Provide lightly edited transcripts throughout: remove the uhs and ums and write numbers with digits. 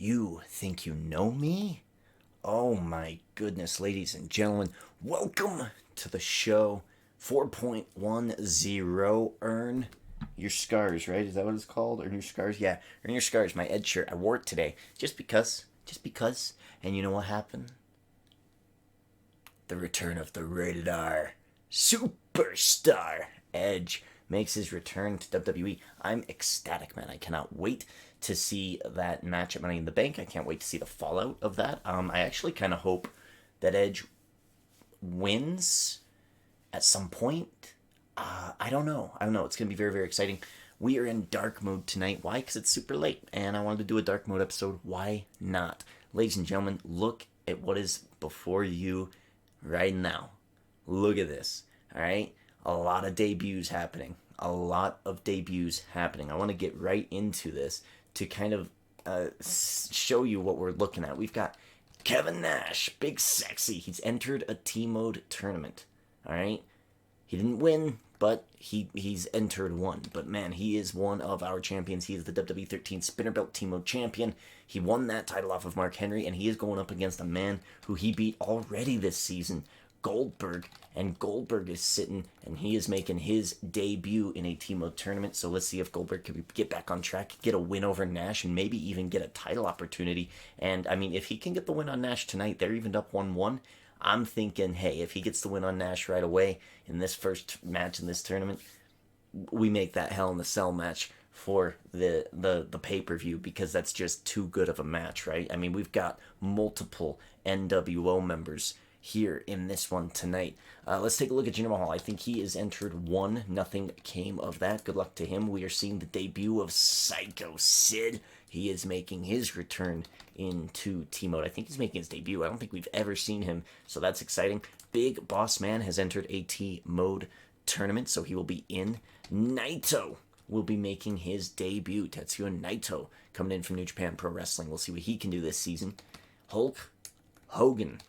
You think you know me? Oh my goodness, ladies and gentlemen, welcome to the show. 4.10 earn your scars, right? Is that what it's called? Earn your scars? Yeah, earn your scars. My Ed shirt. I wore it today just because. And you know what happened? The return of the rated R superstar Edge makes his return to WWE. I'm ecstatic, man. I cannot wait to see that match at Money in the Bank. I can't wait to see the fallout of that. I actually kind of hope that Edge wins at some point. I don't know. It's going to be very, very exciting. We are in dark mode tonight. Why? Because it's super late, and I wanted to do a dark mode episode. Why not? Ladies and gentlemen, look at what is before you right now. Look at this. All right? A lot of debuts happening. I want to get right into this to kind of show you what we're looking at. We've got Kevin Nash, Big Sexy. He's entered a T-Mode tournament. All right? He didn't win, but he's entered one. But man, he is one of our champions. He is the WWE 13 Spinner Belt T-Mode champion. He won that title off of Mark Henry, and he is going up against a man who he beat already this season, Goldberg. And Goldberg is sitting, and he is making his debut in a T-Mode tournament. So let's see if Goldberg can get back on track, get a win over Nash, and maybe even get a title opportunity. And, I mean, if he can get the win on Nash tonight, they're evened up 1-1. I'm thinking, hey, if he gets the win on Nash right away in this first match in this tournament, we make that Hell in the Cell match for the pay-per-view, because that's just too good of a match, right? I mean, we've got multiple NWO members here in this one tonight. Let's take a look at Jinder Mahal. I think he is entered one. Nothing came of that. Good luck to him. We are seeing the debut of Psycho Sid. He is making his return into T-Mode. I think he's making his debut. I don't think we've ever seen him, so that's exciting. Big Boss Man has entered a T-Mode tournament, so he will be in. Naito will be making his debut. Tetsuya Naito coming in from New Japan Pro Wrestling. We'll see what he can do this season. Hulk Hogan.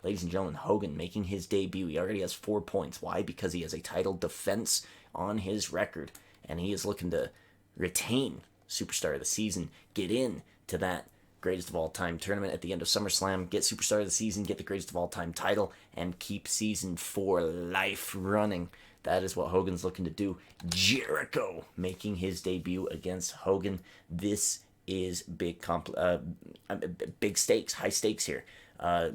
Ladies and gentlemen, Hogan making his debut. He already has 4 points. Why? Because he has a title defense on his record, and he is looking to retain Superstar of the Season, get in to that Greatest of All Time tournament at the end of SummerSlam, get Superstar of the Season, get the Greatest of All Time title, and keep Season 4 life running. That is what Hogan's looking to do. Jericho making his debut against Hogan. This is big stakes, high stakes here.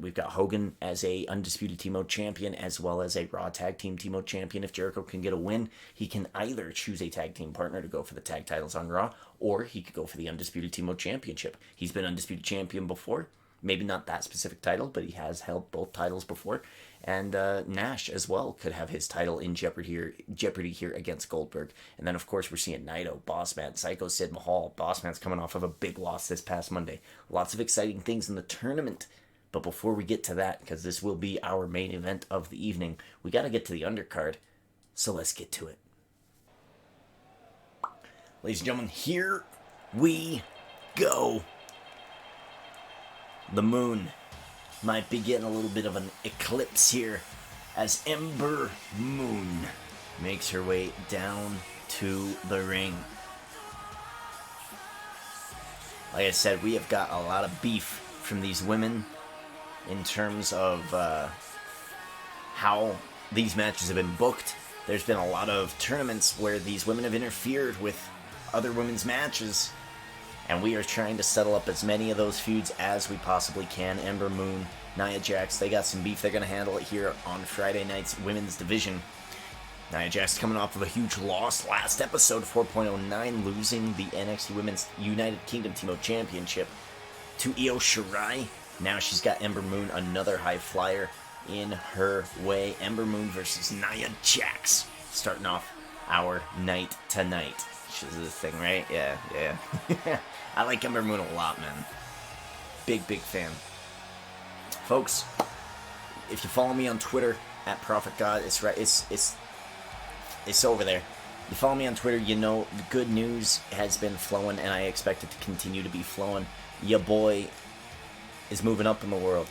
We've got Hogan as a undisputed T-Mode champion, as well as a Raw Tag Team T-Mode champion. If Jericho can get a win, he can either choose a tag team partner to go for the tag titles on Raw, or he could go for the undisputed T-Mode championship. He's been undisputed champion before. Maybe not that specific title, but he has held both titles before. And Nash as well could have his title in jeopardy here against Goldberg. And then, of course, we're seeing Naito, Bossman, Psycho Sid, Mahal. Bossman's coming off of a big loss this past Monday. Lots of exciting things in the tournament. But before we get to that, because this will be our main event of the evening, we got to get to the undercard. So let's get to it. Ladies and gentlemen, here we go. The moon might be getting a little bit of an eclipse here as Ember Moon makes her way down to the ring. Like I said, we have got a lot of beef from these women in terms of how these matches have been booked. There's been a lot of tournaments where these women have interfered with other women's matches, and we are trying to settle up as many of those feuds as we possibly can. Ember Moon, Nia Jax, they got some beef. They're going to handle it here on Friday night's women's division. Nia Jax coming off of a huge loss last episode, 4.09, losing the NXT Women's United Kingdom T-Mode Championship to Io Shirai. Now she's got Ember Moon, another high flyer, in her way. Ember Moon versus Nia Jax, starting off our night tonight. This is the thing, right? Yeah. I like Ember Moon a lot, man. Big fan. Folks, if you follow me on Twitter, @ProphetGod, it's right. It's over there. You follow me on Twitter, you know the good news has been flowing, and I expect it to continue to be flowing. Your boy is moving up in the world.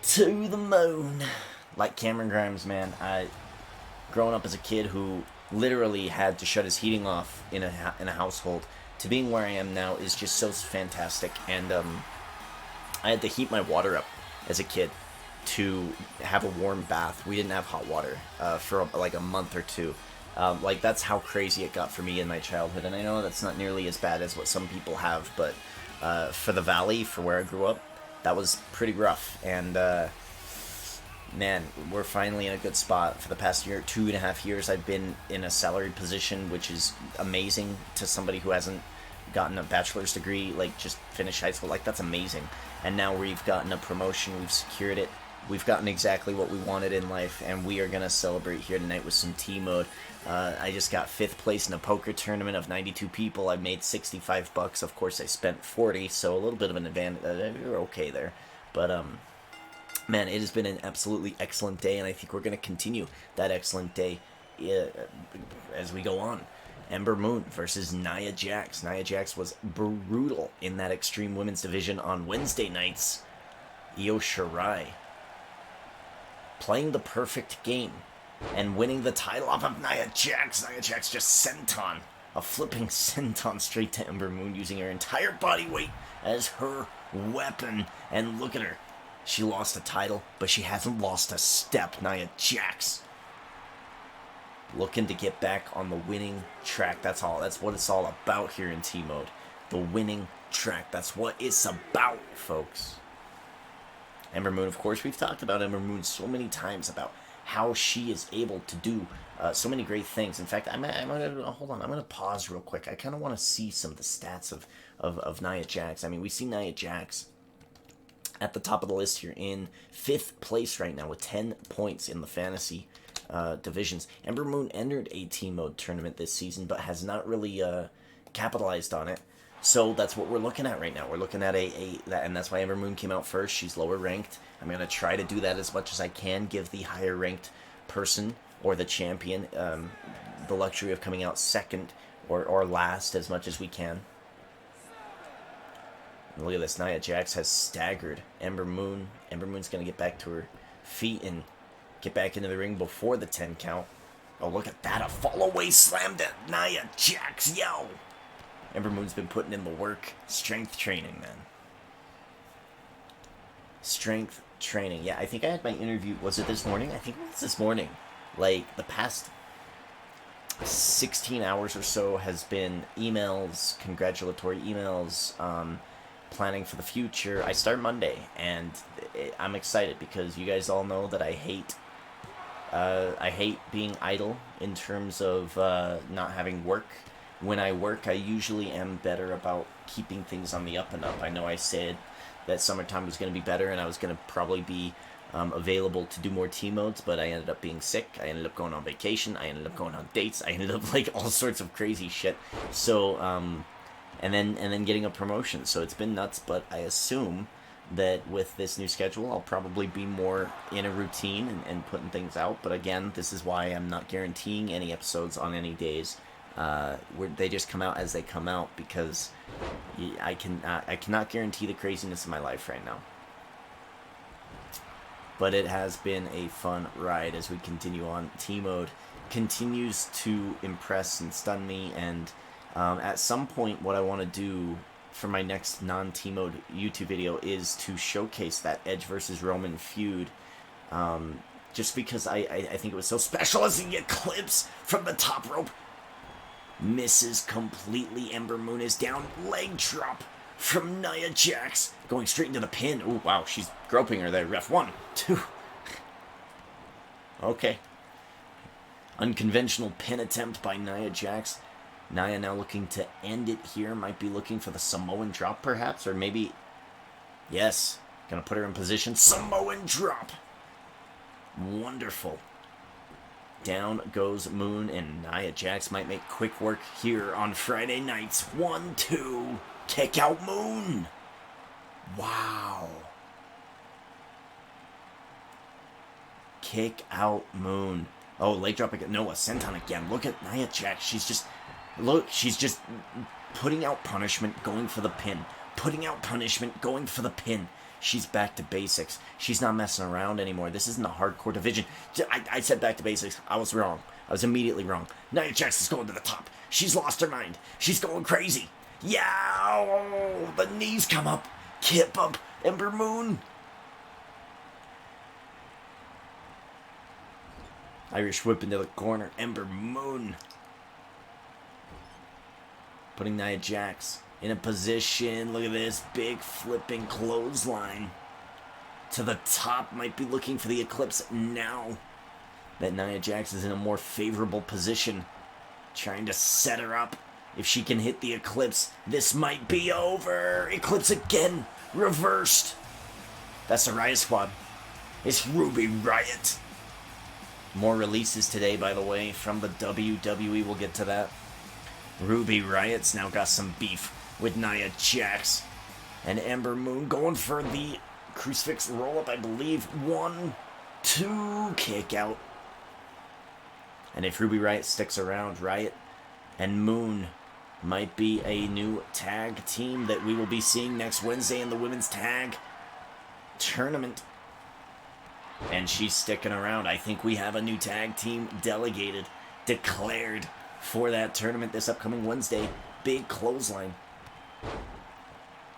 To the moon. Like Cameron Grimes, man. Growing up as a kid who literally had to shut his heating off in a household, to being where I am now is just so fantastic. And I had to heat my water up as a kid to have a warm bath. We didn't have hot water for like a month or two. Like, that's how crazy it got for me in my childhood. And I know that's not nearly as bad as what some people have, but for the valley, for where I grew up, that was pretty rough. And man, we're finally in a good spot. For the past 2.5 years, I've been in a salaried position, which is amazing to somebody who hasn't gotten a bachelor's degree, like just finished high school. Like, that's amazing. And now we've gotten a promotion, we've secured it, we've gotten exactly what we wanted in life, and we are going to celebrate here tonight with some T-Mode. I just got 5th place in a poker tournament of 92 people. I made $65. Of course, I spent 40, so a little bit of an advantage. You're okay there. But, man, it has been an absolutely excellent day, and I think we're going to continue that excellent day as we go on. Ember Moon versus Nia Jax. Nia Jax was brutal in that Extreme Women's Division on Wednesday nights. Io Shirai playing the perfect game and winning the title off of Nia Jax. Nia Jax just senton, a flipping senton straight to Ember Moon, using her entire body weight as her weapon. And look at her. She lost a title, but she hasn't lost a step. Nia Jax looking to get back on the winning track. That's what it's all about here in T-Mode. The winning track. That's what it's about, folks. Ember Moon, of course, we've talked about Ember Moon so many times, about how she is able to do so many great things. In fact, I'm gonna pause real quick. I kind of want to see some of the stats of Nia Jax. I mean, we see Nia Jax at the top of the list here in 5th place right now with 10 points in the fantasy divisions. Ember Moon entered a T-Mode tournament this season, but has not really capitalized on it. So that's what we're looking at right now. We're looking at and that's why Ember Moon came out first. She's lower ranked. I'm going to try to do that as much as I can, give the higher ranked person or the champion the luxury of coming out second or last as much as we can. And look at this. Nia Jax has staggered Ember Moon. Ember Moon's going to get back to her feet and get back into the ring before the 10 count. Oh, look at that. A fall away slam to Nia Jax. Yo! Ember Moon's been putting in the work. Strength training, man. Strength training. Yeah, I think I had my interview. Was it this morning? I think it was this morning. Like, the past 16 hours or so has been emails, congratulatory emails, planning for the future. I start Monday, and I'm excited because you guys all know that I hate being idle in terms of not having work. When I work, I usually am better about keeping things on the up and up. I know I said that summertime was going to be better, and I was going to probably be available to do more T-Modes, but I ended up being sick. I ended up going on vacation. I ended up going on dates. I ended up like all sorts of crazy shit. So, and then getting a promotion. So it's been nuts, but I assume that with this new schedule, I'll probably be more in a routine and putting things out. But again, this is why I'm not guaranteeing any episodes on any days. They just come out as they come out, because I cannot guarantee the craziness of my life right now. But it has been a fun ride as we continue on. T-Mode continues to impress and stun me, and at some point what I want to do for my next non-T-Mode YouTube video is to showcase that Edge versus Roman feud, just because I think it was so special. As he get clips from the top rope, misses completely. Ember Moon is down. Leg drop from Nia Jax, going straight into the pin. Oh wow, she's groping her there. Ref 1, 2. Okay. Unconventional pin attempt by Nia Jax. Nia now looking to end it here. Might be looking for the Samoan drop perhaps, or maybe, yes, gonna put her in position. Samoan drop. Wonderful. Down goes Moon, and Nia Jax might make quick work here on Friday nights. 1, 2. Kick out Moon. Wow. Kick out Moon. Oh, leg drop again. No, a senton again. Look at Nia Jax. She's just putting out punishment, going for the pin. Putting out punishment, going for the pin. She's back to basics. She's not messing around anymore. This isn't a hardcore division. I said back to basics. I was wrong. I was immediately wrong. Nia Jax is going to the top. She's lost her mind. She's going crazy. Yeah! Oh, the knees come up. Kip up. Ember Moon. Irish whip into the corner. Ember Moon. Putting Nia Jax in a position. Look at this. Big flipping clothesline. To the top. Might be looking for the Eclipse now that Nia Jax is in a more favorable position. Trying to set her up. If she can hit the Eclipse, this might be over. Eclipse again. Reversed. That's the Riot Squad. It's Ruby Riot. More releases today, by the way, from the WWE. We'll get to that. Ruby Riot's now got some beef with Nia Jax. And Ember Moon going for the crucifix roll-up, I believe. 1, 2, kick out. And if Ruby Riot sticks around, Riot and Moon might be a new tag team that we will be seeing next Wednesday in the Women's Tag Tournament. And she's sticking around. I think we have a new tag team delegated, declared for that tournament this upcoming Wednesday. Big clothesline.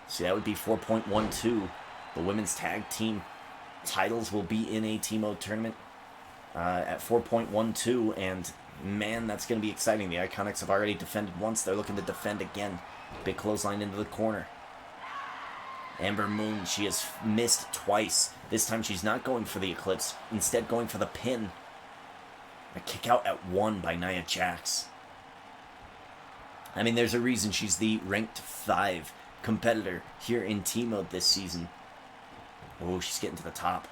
See, that would be 4.12. The Women's Tag Team titles will be in a Team-O tournament at 4.12, and man, that's going to be exciting. The Iconics have already defended once. They're looking to defend again. Big clothesline into the corner. Ember Moon, she has missed twice. This time she's not going for the Eclipse, instead going for the pin. A kick out at 1 by Nia Jax. I mean, there's a reason she's the ranked 5 competitor here in Team-O this season. Oh, she's getting to the top.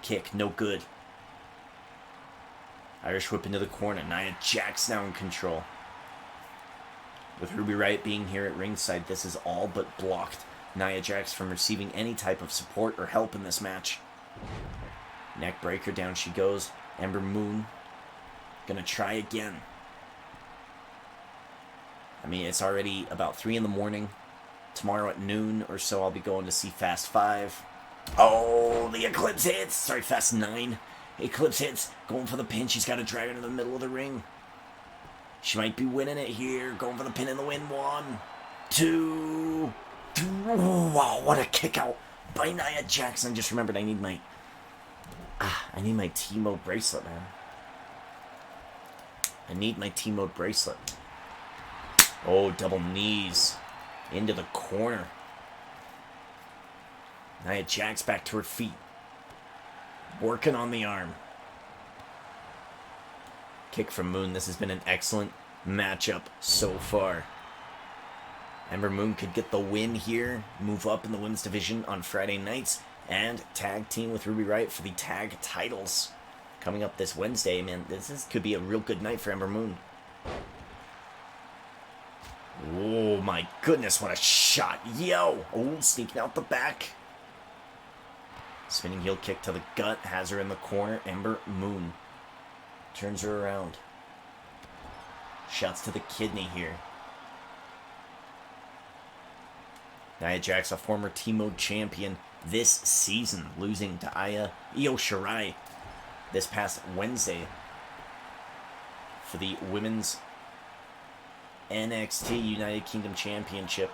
Kick, no good. Irish whip into the corner. Nia Jax now in control. With Ruby Riot being here at ringside, this is all but blocked Nia Jax from receiving any type of support or help in this match. Neck breaker, down she goes. Ember Moon gonna try again. I mean, it's already about 3 in the morning. Tomorrow at noon or so, I'll be going to see Fast 5. Oh, the Eclipse hits. Sorry, Fast 9. Eclipse hits. Going for the pin. She's got to drag her to the middle of the ring. She might be winning it here. Going for the pin in the win. 1, 2, 3. Wow, what a kick out by Nia Jax. I just remembered I need my Team-O bracelet, man. I need my Team-O bracelet. Oh, double knees into the corner. Nia Jax back to her feet. Working on the arm. Kick from Moon. This has been an excellent matchup so far. Ember Moon could get the win here, move up in the women's division on Friday nights, and tag team with Ruby Riot for the tag titles. Coming up this Wednesday, man, this could be a real good night for Ember Moon. Oh my goodness, what a shot. Yo! Oh, sneaking out the back. Spinning heel kick to the gut, has her in the corner. Ember Moon turns her around. Shots to the kidney here. Nia Jax, a former Team-O champion this season, losing to Io Shirai this past Wednesday for the Women's NXT United Kingdom Championship.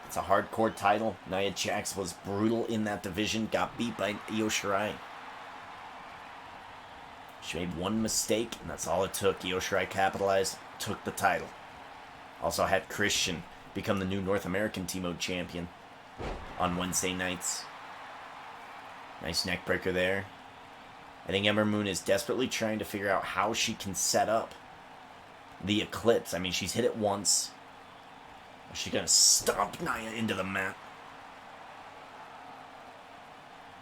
It's a hardcore title. Nia Jax was brutal in that division, got beat by Io Shirai. She made one mistake, and that's all it took. Io Shirai capitalized, took the title. Also had Christian become the new North American Team-O champion on Wednesday nights. Nice neck breaker there. I think Ember Moon is desperately trying to figure out how she can set up the Eclipse. I mean, she's hit it once. Is she gonna stomp Nia into the mat?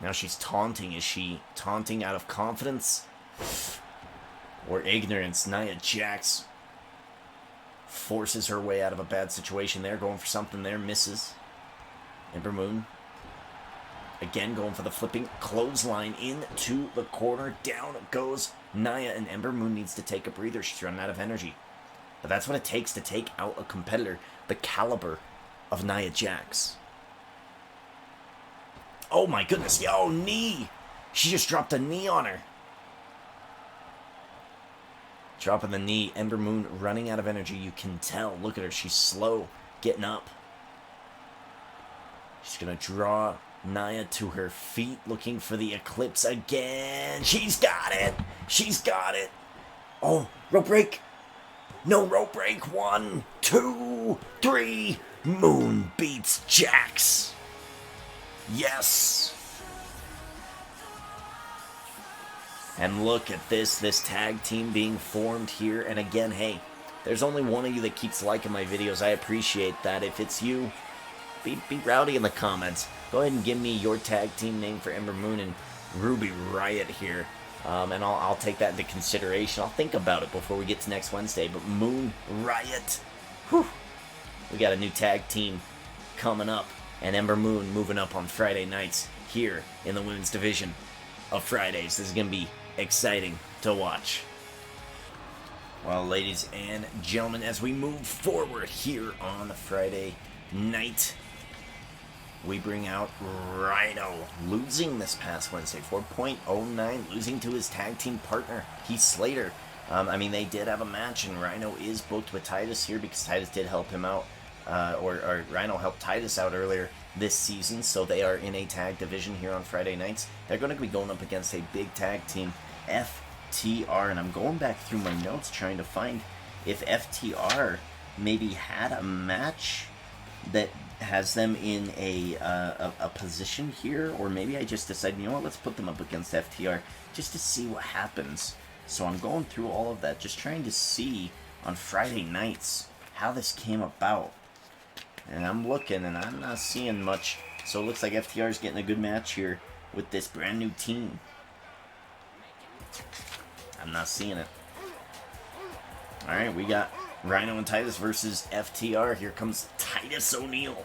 Now she's taunting. Is she taunting out of confidence or ignorance? Nia Jax forces her way out of a bad situation there, going for something there, misses. Ember Moon again going for the flipping clothesline into the corner. Down goes Nia, and Ember Moon needs to take a breather. She's running out of energy. But that's what it takes to take out a competitor the caliber of Nia Jax. Oh my goodness, yo, knee! She just dropped a knee on her. Dropping the knee. Ember Moon running out of energy. You can tell. Look at her. She's slow getting up. She's going to draw Nia to her feet, looking for the Eclipse again. She's got it. She's got it. Oh, rope break. No rope break. 1, 2, 3. Moon beats Jax. Yes. And look at this tag team being formed here. And again, hey, there's only one of you that keeps liking my videos. I appreciate that. If it's you, be rowdy in the comments. Go ahead and give me your tag team name for Ember Moon and Ruby Riott here. And I'll take that into consideration. I'll think about it before we get to next Wednesday. But Moon Riott, whew, we got a new tag team coming up. And Ember Moon moving up on Friday nights here in the women's division of Fridays. This is going to be exciting to watch. Well, ladies and gentlemen, as we move forward here on Friday night, we bring out Rhyno, losing this past Wednesday, 4.09, losing to his tag team partner, Heath Slater. I mean, they did have a match, and Rhyno is booked with Titus here because Titus did help him out, or Rhyno helped Titus out earlier this season, so they are in a tag division here on Friday nights. They're going to be going up against a big tag team, FTR, and I'm going back through my notes trying to find if FTR maybe had a match that has them in a position here, or maybe I just decided, you know what, let's put them up against FTR just to see what happens. So I'm going through all of that, just trying to see on Friday nights how this came about. And I'm looking, and I'm not seeing much. So it looks like FTR is getting a good match here with this brand new team. I'm not seeing it. Alright, we got Rhyno and Titus versus FTR. Here comes Titus O'Niel.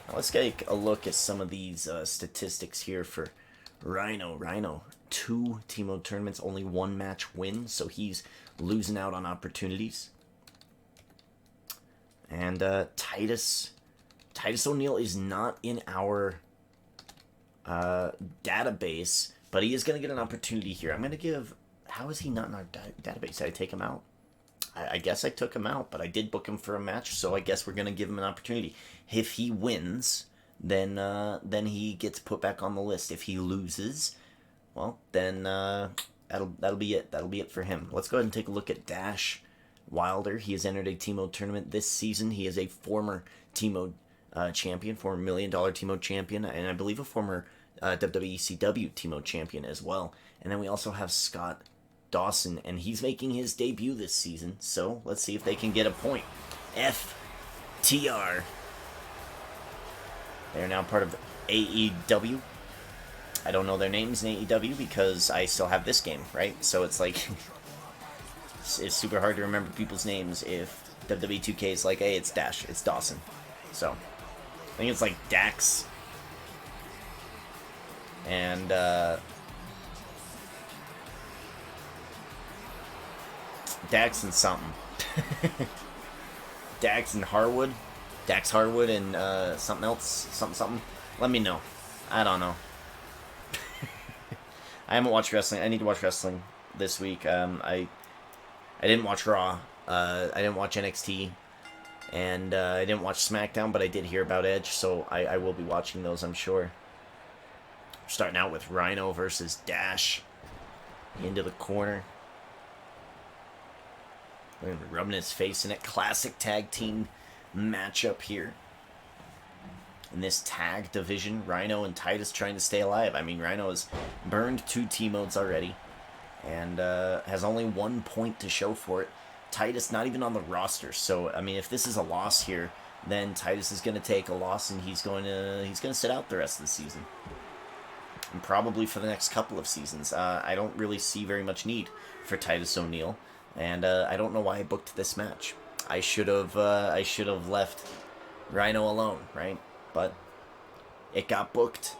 Now let's take a look at some of these statistics here for Rhyno. Rhyno, 2 Team tournaments, only 1 match win, so he's losing out on opportunities. And Titus O'Niel is not in our database, but he is going to get an opportunity here. I'm going to give... How is he not in our database? Did I take him out? I guess I took him out, but I did book him for a match, so I guess we're going to give him an opportunity. If he wins, then he gets put back on the list. If he loses, well, then that'll be it. That'll be it for him. Let's go ahead and take a look at Dash Wilder. He has entered a Teemo tournament this season. He is a former Teemo champion, former $1 Million Teemo champion, and I believe a former WCW Teemo champion as well. And then we also have Scott Dawson, and he's making his debut this season, so let's see if they can get a point. FTR. They're now part of AEW. I don't know their names in AEW because I still have this game, right? So it's like... It's super hard to remember people's names if WWE 2K is like, hey, it's Dash, it's Dawson. So, I think it's like Dax. And, Dax and something. Dax and Harwood. Dax Harwood and, something else. Something. Let me know. I don't know. I haven't watched wrestling. I need to watch wrestling this week. I didn't watch Raw, I didn't watch NXT, and I didn't watch SmackDown, but I did hear about Edge, so I will be watching those, I'm sure. Starting out with Rhyno versus Dash into the corner. Rubbing his face in it. Classic tag team matchup here. In this tag division, Rhyno and Titus trying to stay alive. I mean, Rhyno has burned 2 T-modes already. And has only 1 point to show for it. Titus not even on the roster, so I mean, if this is a loss here, then Titus is going to take a loss, and he's going to sit out the rest of the season, and probably for the next couple of seasons. I don't really see very much need for Titus O'Niel, and I don't know why I booked this match. I should have left Rhyno alone, right? But it got booked,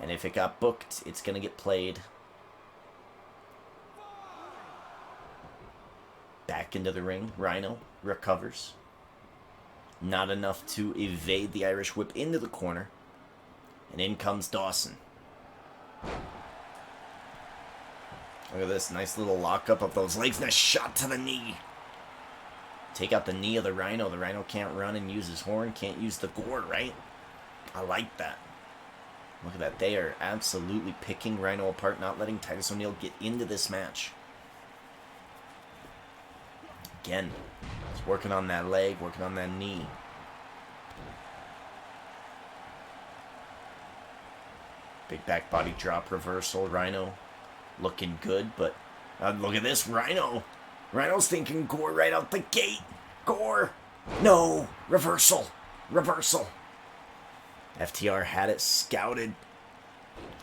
and if it got booked, it's going to get played. Back into the ring, Rhyno recovers. Not enough to evade the Irish whip into the corner. And in comes Dawson. Look at this. Nice little lockup of those legs. Nice shot to the knee. Take out the knee of the Rhyno. The Rhyno can't run and use his horn. Can't use the gore, right? I like that. Look at that. They are absolutely picking Rhyno apart, not letting Titus O'Niel get into this match. Again, he's working on that leg, working on that knee. Big back body drop reversal. Rhyno looking good, but look at this. Rhyno's thinking gore right out the gate. Gore. No. Reversal. Reversal. FTR had it scouted.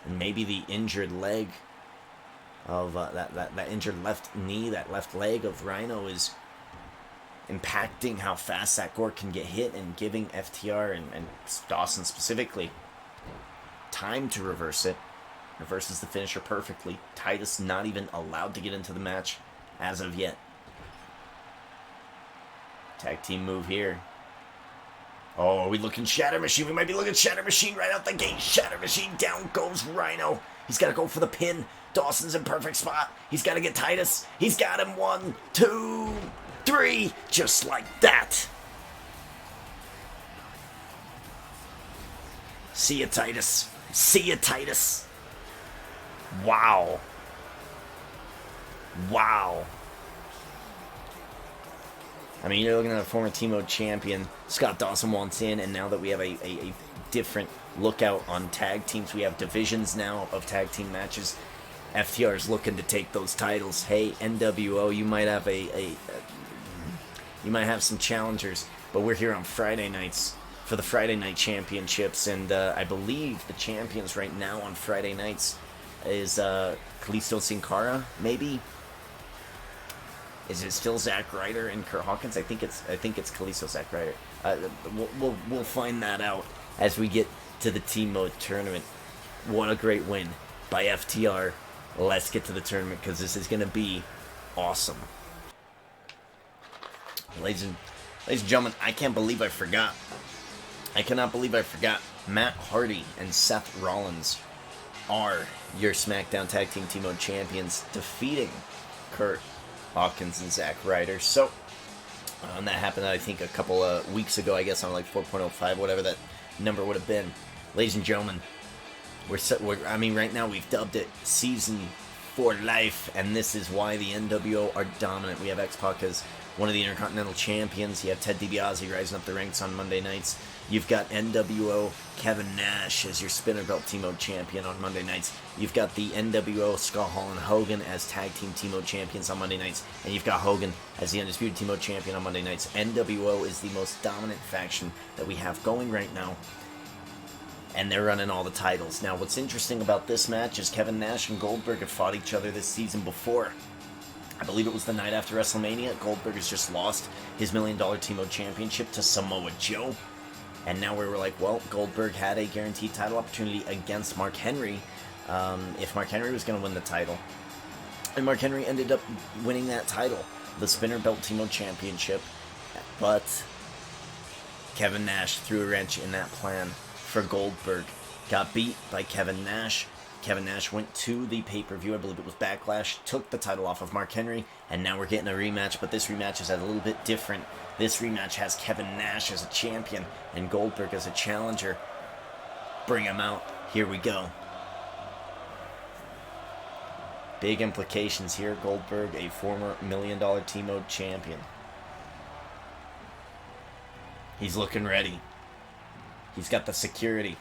And maybe the injured leg of that injured left knee, that left leg of Rhyno is impacting how fast that gore can get hit and giving FTR and Dawson specifically time to reverse it. Reverses the finisher perfectly. Titus not even allowed to get into the match as of yet. Tag team move here. Oh, are we looking Shatter Machine? We might be looking Shatter Machine right out the gate. Shatter Machine, down goes Rhyno. He's got to go for the pin. Dawson's in perfect spot. He's got to get Titus. He's got him. 1, 2, 3. Just like that. See ya, Titus. See ya, Titus. Wow. Wow. I mean, you're looking at a former Team champion. Scott Dawson wants in, and now that we have a different lookout on tag teams, we have divisions now of tag team matches. FTR is looking to take those titles. Hey, NWO, you might have you might have some challengers, but we're here on Friday nights for the Friday Night Championships, and I believe the champions right now on Friday nights is Kalisto Sin Cara, maybe. Is it still Zack Ryder and Kurt Hawkins? I think it's Kalisto, Zack Ryder. We'll find that out as we get to the Team Mode tournament. What a great win by FTR. Let's get to the tournament because this is going to be awesome. Ladies and gentlemen, I can't believe I forgot. I cannot believe I forgot. Matt Hardy and Seth Rollins are your SmackDown Tag Team Team Mode champions, defeating Kurt Hawkins and Zack Ryder. So, that happened, I think, a couple of weeks ago, I guess, on like 4.05, whatever that number would have been. Ladies and gentlemen, right now we've dubbed it Season for Life, and this is why the NWO are dominant. We have X-Pac as one of the Intercontinental Champions. You have Ted DiBiase rising up the ranks on Monday nights. You've got NWO Kevin Nash as your Spinner Belt Team Mode Champion on Monday nights. You've got the NWO Scott Hall and Hogan as Tag Team Team Mode Champions on Monday nights. And you've got Hogan as the Undisputed Team Mode Champion on Monday nights. NWO is the most dominant faction that we have going right now, and they're running all the titles. Now, what's interesting about this match is Kevin Nash and Goldberg have fought each other this season before. I believe it was the night after WrestleMania. Goldberg has just lost his $1 Million Team Mode Championship to Samoa Joe. And now we were like, well, Goldberg had a guaranteed title opportunity against Mark Henry if Mark Henry was going to win the title. And Mark Henry ended up winning that title, the Spinner Belt Team Mode Championship. But Kevin Nash threw a wrench in that plan for Goldberg. Got beat by Kevin Nash. Kevin Nash went to the pay-per-view, I believe it was Backlash, took the title off of Mark Henry, and now we're getting a rematch, but this rematch is a little bit different. This rematch has Kevin Nash as a champion and Goldberg as a challenger. Bring him out. Here we go. Big implications here. Goldberg, a former $1 Million Team Mode champion. He's looking ready. He's got the security.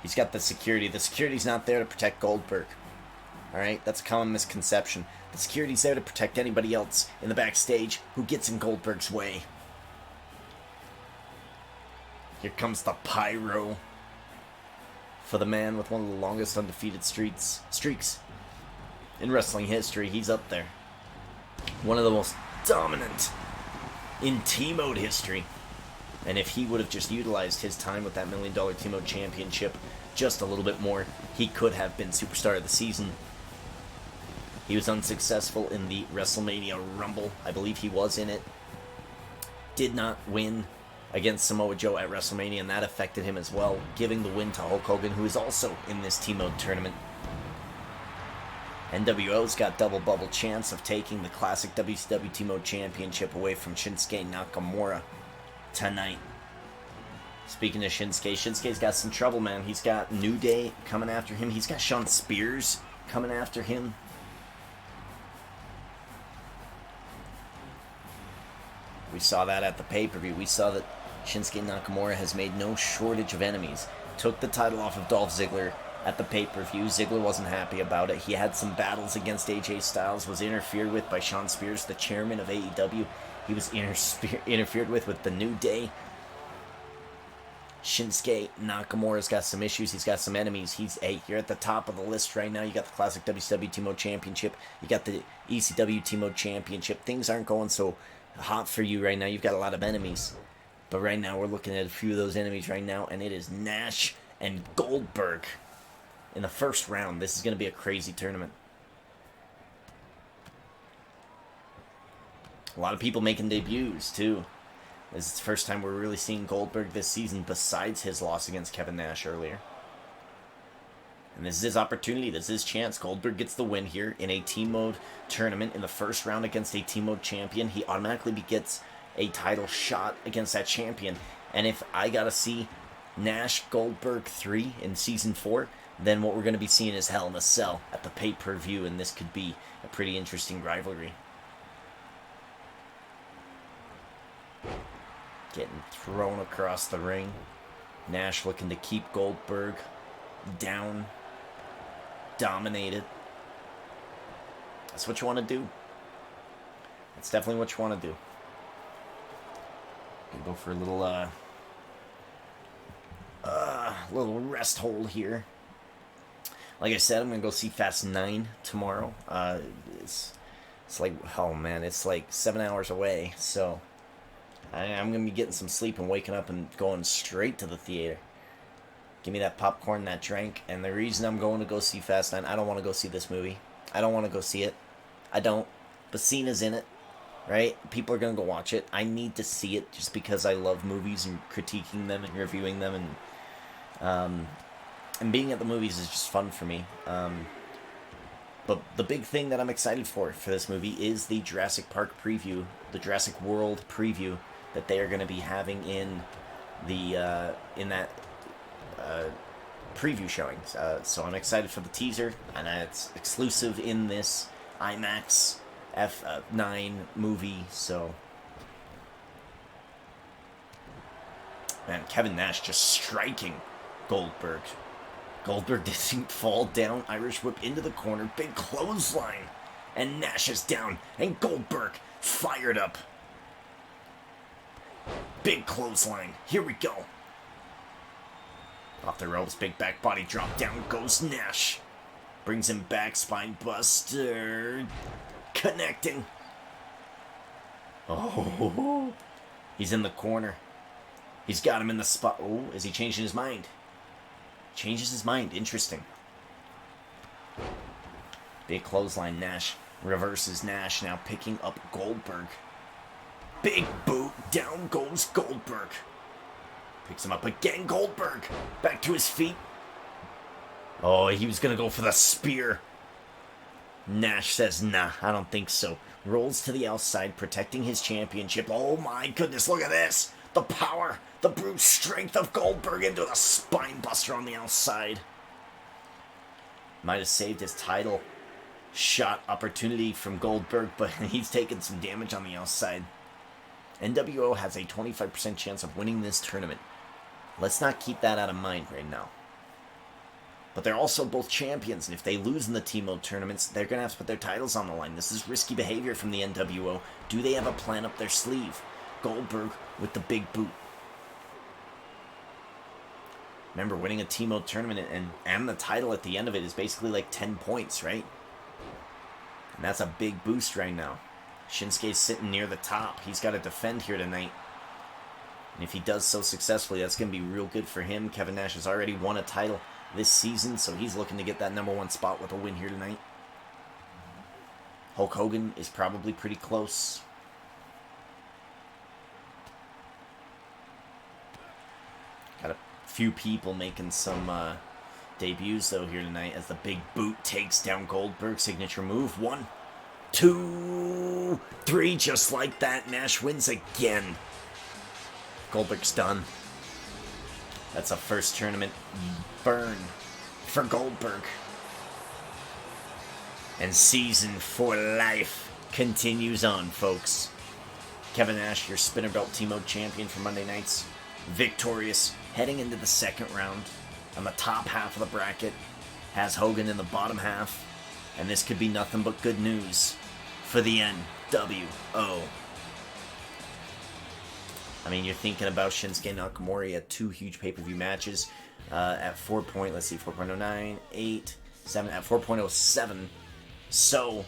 He's got the security. The security's not there to protect Goldberg. Alright? That's a common misconception. The security's there to protect anybody else in the backstage who gets in Goldberg's way. Here comes the pyro for the man with one of the longest undefeated streaks in wrestling history. He's up there. One of the most dominant in Team Mode history. And if he would have just utilized his time with that $1 Million Team Mode Championship just a little bit more, he could have been Superstar of the Season. He was unsuccessful in the WrestleMania Rumble. I believe he was in it. Did not win against Samoa Joe at WrestleMania, and that affected him as well, giving the win to Hulk Hogan, who is also in this Team Mode tournament. NWO's got double bubble chance of taking the classic WCW Team Mode Championship away from Shinsuke Nakamura tonight. Speaking of Shinsuke, Shinsuke's got some trouble, man. He's got New Day coming after him. He's got Shawn Spears coming after him. We saw that at the pay-per-view. We saw that Shinsuke Nakamura has made no shortage of enemies. Took the title off of Dolph Ziggler at the pay-per-view. Ziggler wasn't happy about it. He had some battles against AJ Styles, was interfered with by Shawn Spears, the chairman of AEW. He was interfered with the New Day. Shinsuke Nakamura's got some issues. He's got some enemies. You're at the top of the list right now. You got the classic WCW Team Mode Championship. You got the ECW Team Mode Championship. Things aren't going so hot for you right now. You've got a lot of enemies. But right now, we're looking at a few of those enemies right now, and it is Nash and Goldberg in the first round. This is going to be a crazy tournament. A lot of people making debuts, too. This is the first time we're really seeing Goldberg this season, besides his loss against Kevin Nash earlier. And this is his opportunity. This is his chance. Goldberg gets the win here in a team mode tournament in the first round against a team mode champion. He automatically gets a title shot against that champion. And if I gotta see Nash Goldberg 3 in season 4, then what we're going to be seeing is Hell in a Cell at the pay-per-view, and this could be a pretty interesting rivalry. Getting thrown across the ring. Nash looking to keep Goldberg down, dominated. That's what you want to do. That's definitely what you want to do. Gonna go for a little rest hold here. Like I said, I'm gonna go see Fast 9 tomorrow. It's like, oh man, it's like 7 hours away, so I'm gonna be getting some sleep and waking up and going straight to the theater. Give me that popcorn, that drink, and the reason I'm going to go see Fast 9, I don't want to go see this movie. I don't want to go see it. I don't. But Cena's in it, right? People are gonna go watch it. I need to see it just because I love movies and critiquing them and reviewing them, and being at the movies is just fun for me. But the big thing that I'm excited for this movie is the Jurassic Park preview, the Jurassic World preview that they are going to be having in the preview showings. So I'm excited for the teaser, and it's exclusive in this IMAX F9 movie. So, man, Kevin Nash just striking Goldberg. Goldberg didn't fall down. Irish whip into the corner. Big clothesline. And Nash is down. And Goldberg fired up. Big clothesline. Here we go. Off the ropes. Big back body drop. Down goes Nash. Brings him back. Spine buster. Connecting. Oh. He's in the corner. He's got him in the spot. Oh, is he changing his mind? Changes his mind. Interesting. Big clothesline. Nash reverses Nash. Now picking up Goldberg. Big boot. Down goes Goldberg. Picks him up again. Goldberg. Back to his feet. Oh, he was going to go for the spear. Nash says, nah, I don't think so. Rolls to the outside, protecting his championship. Oh my goodness, look at this. The power, the brute strength of Goldberg into the spine buster on the outside. Might have saved his title shot opportunity from Goldberg, but he's taking some damage on the outside. NWO has a 25% chance of winning this tournament. Let's not keep that out of mind right now. But they're also both champions, and if they lose in the team mode tournaments, they're going to have to put their titles on the line. This is risky behavior from the NWO. Do they have a plan up their sleeve? Goldberg with the big boot. Remember, winning a team mode tournament and the title at the end of it is basically like 10 points, right? And that's a big boost right now. Shinsuke's sitting near the top. He's got to defend here tonight. And if he does so successfully, that's going to be real good for him. Kevin Nash has already won a title this season, so he's looking to get that #1 spot with a win here tonight. Hulk Hogan is probably pretty close. Got a few people making some Debuts, though, here tonight as the big boot takes down Goldberg. Signature move. 1, 2, 3. Just like that, Nash wins again. Goldberg's done. That's a first tournament burn for Goldberg. And season for life continues on, folks. Kevin Nash, your spinner belt team mode champion for Monday nights. Victorious, heading into the second round. On the top half of the bracket, has Hogan in the bottom half. And this could be nothing but good news for the NWO. I mean, you're thinking about Shinsuke Nakamura. He had 2 huge pay-per-view matches at 4.09, 8, 7, at 4.07. So,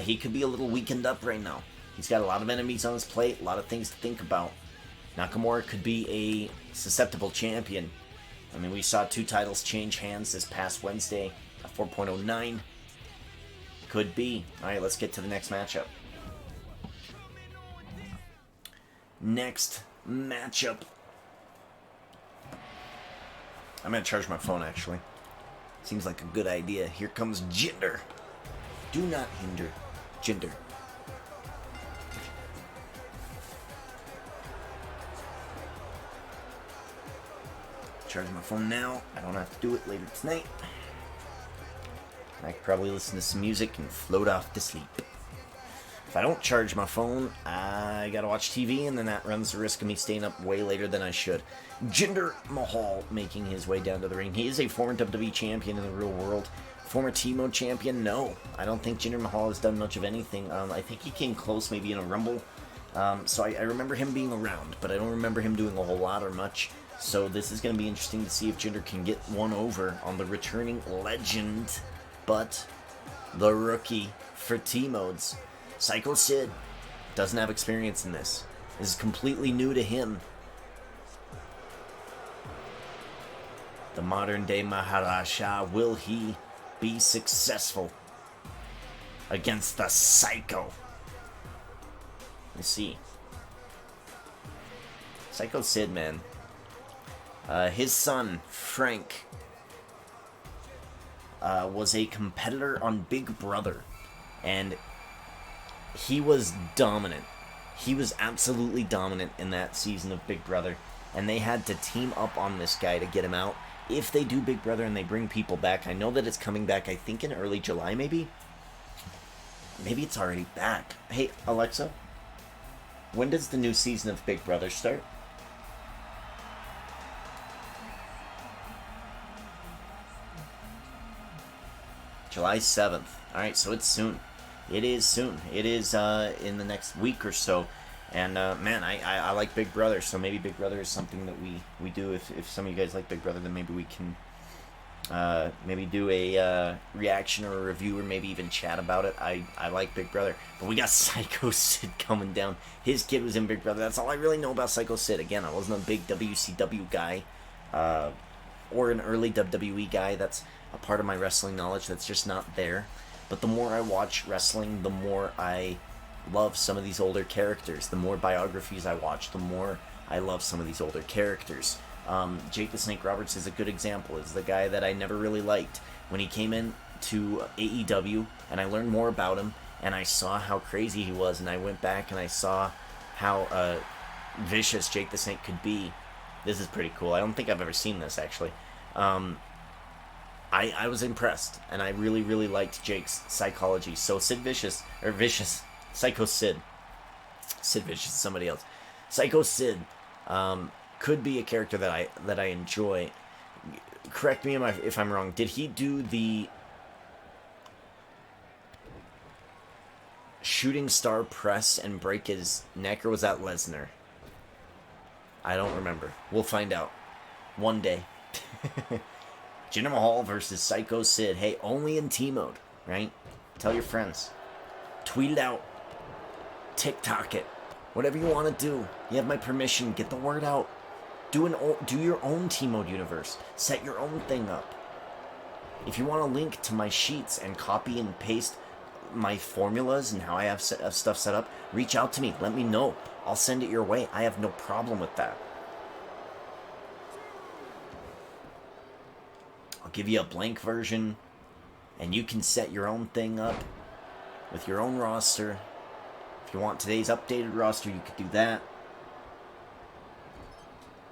he could be a little weakened up right now. He's got a lot of enemies on his plate, a lot of things to think about. Nakamura could be a susceptible champion. I mean, we saw 2 titles change hands this past Wednesday at 4.09. Could be. Alright, let's get to the next matchup. Next matchup. I'm going to charge my phone, actually. Seems like a good idea. Here comes Jinder. Do not hinder Jinder. Charge my phone now. I don't have to do it later tonight. I could probably listen to some music and float off to sleep. If I don't charge my phone, I gotta watch TV, and then that runs the risk of me staying up way later than I should. Jinder Mahal making his way down to the ring. He is a former WWE champion in the real world. Former T-Mode champion? No. I don't think Jinder Mahal has done much of anything. I think he came close maybe in a Rumble. So I remember him being around, but I don't remember him doing a whole lot or much. So this is going to be interesting to see if Jinder can get one over on the returning legend, but the rookie for T-Modes. Psycho Sid doesn't have experience in this. This is completely new to him. The modern day Maharaja, will he be successful against the Psycho? Let's see. Psycho Sid, man. His son, Frank, was a competitor on Big Brother, and he was dominant. He was absolutely dominant in that season of Big Brother, and they had to team up on this guy to get him out. If they do Big Brother and they bring people back, I know that it's coming back, I think in early July, maybe? Maybe it's already back. Hey, Alexa, when does the new season of Big Brother start? July 7th. Alright, so it's soon. It is soon. It is in the next week or so. And, man, I like Big Brother, so maybe Big Brother is something that we do. If some of you guys like Big Brother, then maybe we can maybe do a reaction or a review, or maybe even chat about it. I like Big Brother. But we got Psycho Sid coming down. His kid was in Big Brother. That's all I really know about Psycho Sid. Again, I wasn't a big WCW guy or an early WWE guy. That's a part of my wrestling knowledge that's just not there. But the more I watch wrestling, the more I love some of these older characters. The more biographies I watch, the more I love some of these older characters. Jake the Snake Roberts is a good example. Is the guy that I never really liked. When he came in to AEW, and I learned more about him, and I saw how crazy he was, and I went back and I saw how vicious Jake the Snake could be. This is pretty cool. I don't think I've ever seen this, actually. I was impressed, and I really, really liked Jake's psychology. So Vicious, Psycho Sid. Sid Vicious is somebody else. Psycho Sid could be a character that I enjoy. Correct me if I'm wrong. Did he do the shooting star press and break his neck, or was that Lesnar? I don't remember. We'll find out one day. Jinder Mahal versus Psycho Sid. Hey, only in T-Mode, right? Tell your friends. Tweet it out. TikTok it. Whatever you want to do. You have my permission. Get the word out. Do your own T-Mode universe. Set your own thing up. If you want a link to my sheets and copy and paste my formulas and how I have stuff set up, reach out to me. Let me know. I'll send it your way. I have no problem with that. give you a blank version, and you can set your own thing up with your own roster. If you want today's updated roster, you could do that.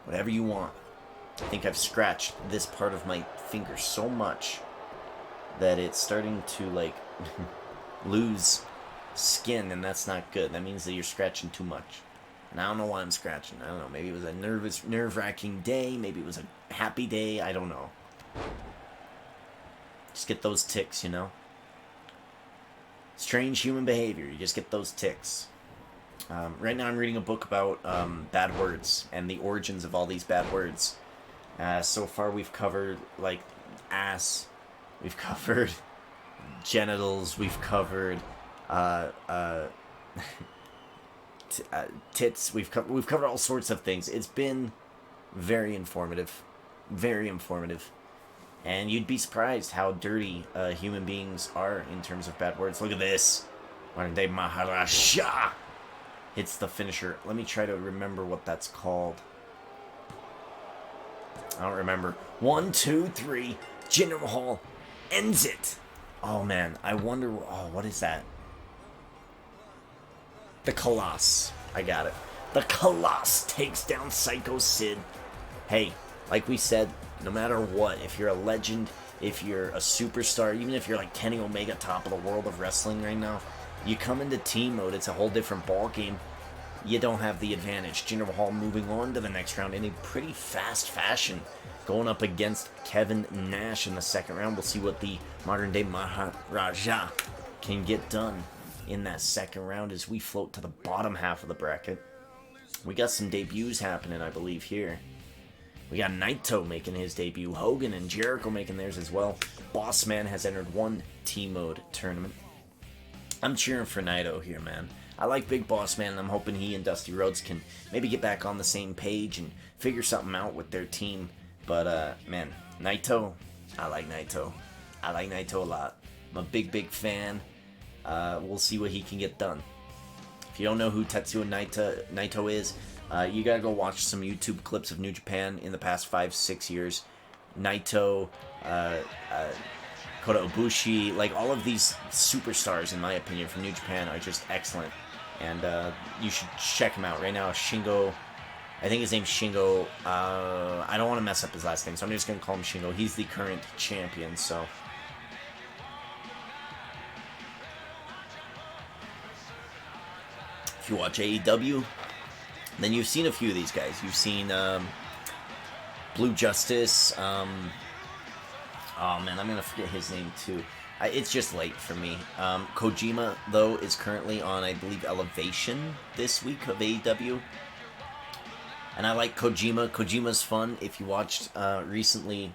Whatever you want. I think I've scratched this part of my finger so much that it's starting to, like, lose skin, and that's not good. That means that you're scratching too much. And I don't know why I'm scratching. I don't know. Maybe it was a nerve-wracking day. Maybe it was a happy day. I don't know. Just get those ticks, you know? Strange human behavior. You just get those ticks. Right now I'm reading a book about bad words and the origins of all these bad words. So far we've covered, like, ass. We've covered genitals. We've covered tits. We've covered all sorts of things. It's been very informative. Very informative. And you'd be surprised how dirty human beings are in terms of bad words. Look at this. Modern-day Maharaja hits the finisher. Let me try to remember what that's called. I don't remember. 1, 2, 3. Jinder Mahal ends it. Oh, man. I wonder... Oh, what is that? The Colossus. I got it. The Colossus takes down Psycho Sid. Hey, like we said, no matter what, if you're a legend, if you're a superstar, even if you're like Kenny Omega, top of the world of wrestling right now, you come into team mode, it's a whole different ball game. You don't have the advantage. Jinder Mahal moving on to the next round in a pretty fast fashion, going up against Kevin Nash in the second round. We'll see what the modern-day Maharaja can get done in that second round as we float to the bottom half of the bracket. We got some debuts happening, I believe, here. We got Naito making his debut. Hogan and Jericho making theirs as well. Boss Man has entered one T-Mode tournament. I'm cheering for Naito here, man. I like Big Boss Man, and I'm hoping he and Dusty Rhodes can maybe get back on the same page and figure something out with their team. But, man, Naito, I like Naito. I like Naito a lot. I'm a big, big fan. We'll see what he can get done. If you don't know who Tetsuya Naito is, you gotta go watch some YouTube clips of New Japan in the past 5-6 years. Naito, Kota Ibushi, like all of these superstars, in my opinion, from New Japan are just excellent. And you should check him out. Right now, Shingo, I think his name's Shingo. I don't want to mess up his last name, so I'm just gonna call him Shingo. He's the current champion, so... If you watch AEW, then you've seen a few of these guys. You've seen Blue Justice. Oh man, I'm gonna forget his name too. It's just late for me. Kojima, though, is currently on, I believe, Elevation this week of AEW. And I like Kojima. Kojima's fun. If you watched recently,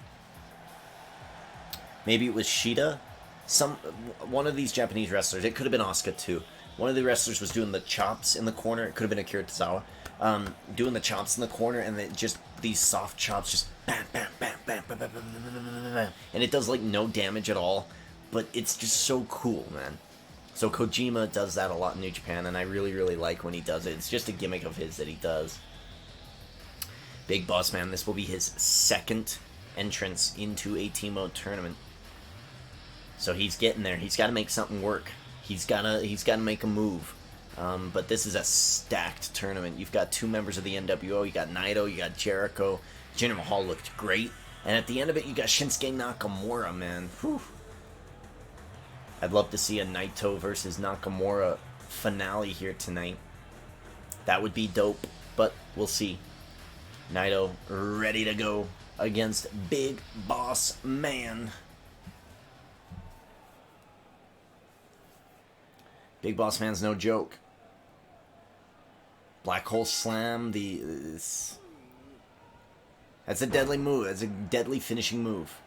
maybe it was Shida, one of these Japanese wrestlers. It could have been Asuka too. One of the wrestlers was doing the chops in the corner. It could have been Akira Tozawa. Doing the chops in the corner, and then just these soft chops, just bam, bam, bam, bam, bam, bam, bam, bam, bam, and it does like no damage at all, but it's just so cool, man. So Kojima does that a lot in New Japan, and I really, really like when he does it. It's just a gimmick of his that he does. Big Boss Man, this will be his second entrance into a T-Mode tournament. So he's getting there. He's got to make something work. He's gotta make a move. But this is a stacked tournament. You've got two members of the NWO. You got Naito. You got Jericho. Jinder Mahal looked great. And at the end of it, you got Shinsuke Nakamura, man. Whew. I'd love to see a Naito versus Nakamura finale here tonight. That would be dope, but we'll see. Naito ready to go against Big Boss Man. Big Boss Man's no joke. Black Hole Slam, that's a deadly move. That's a deadly finishing move.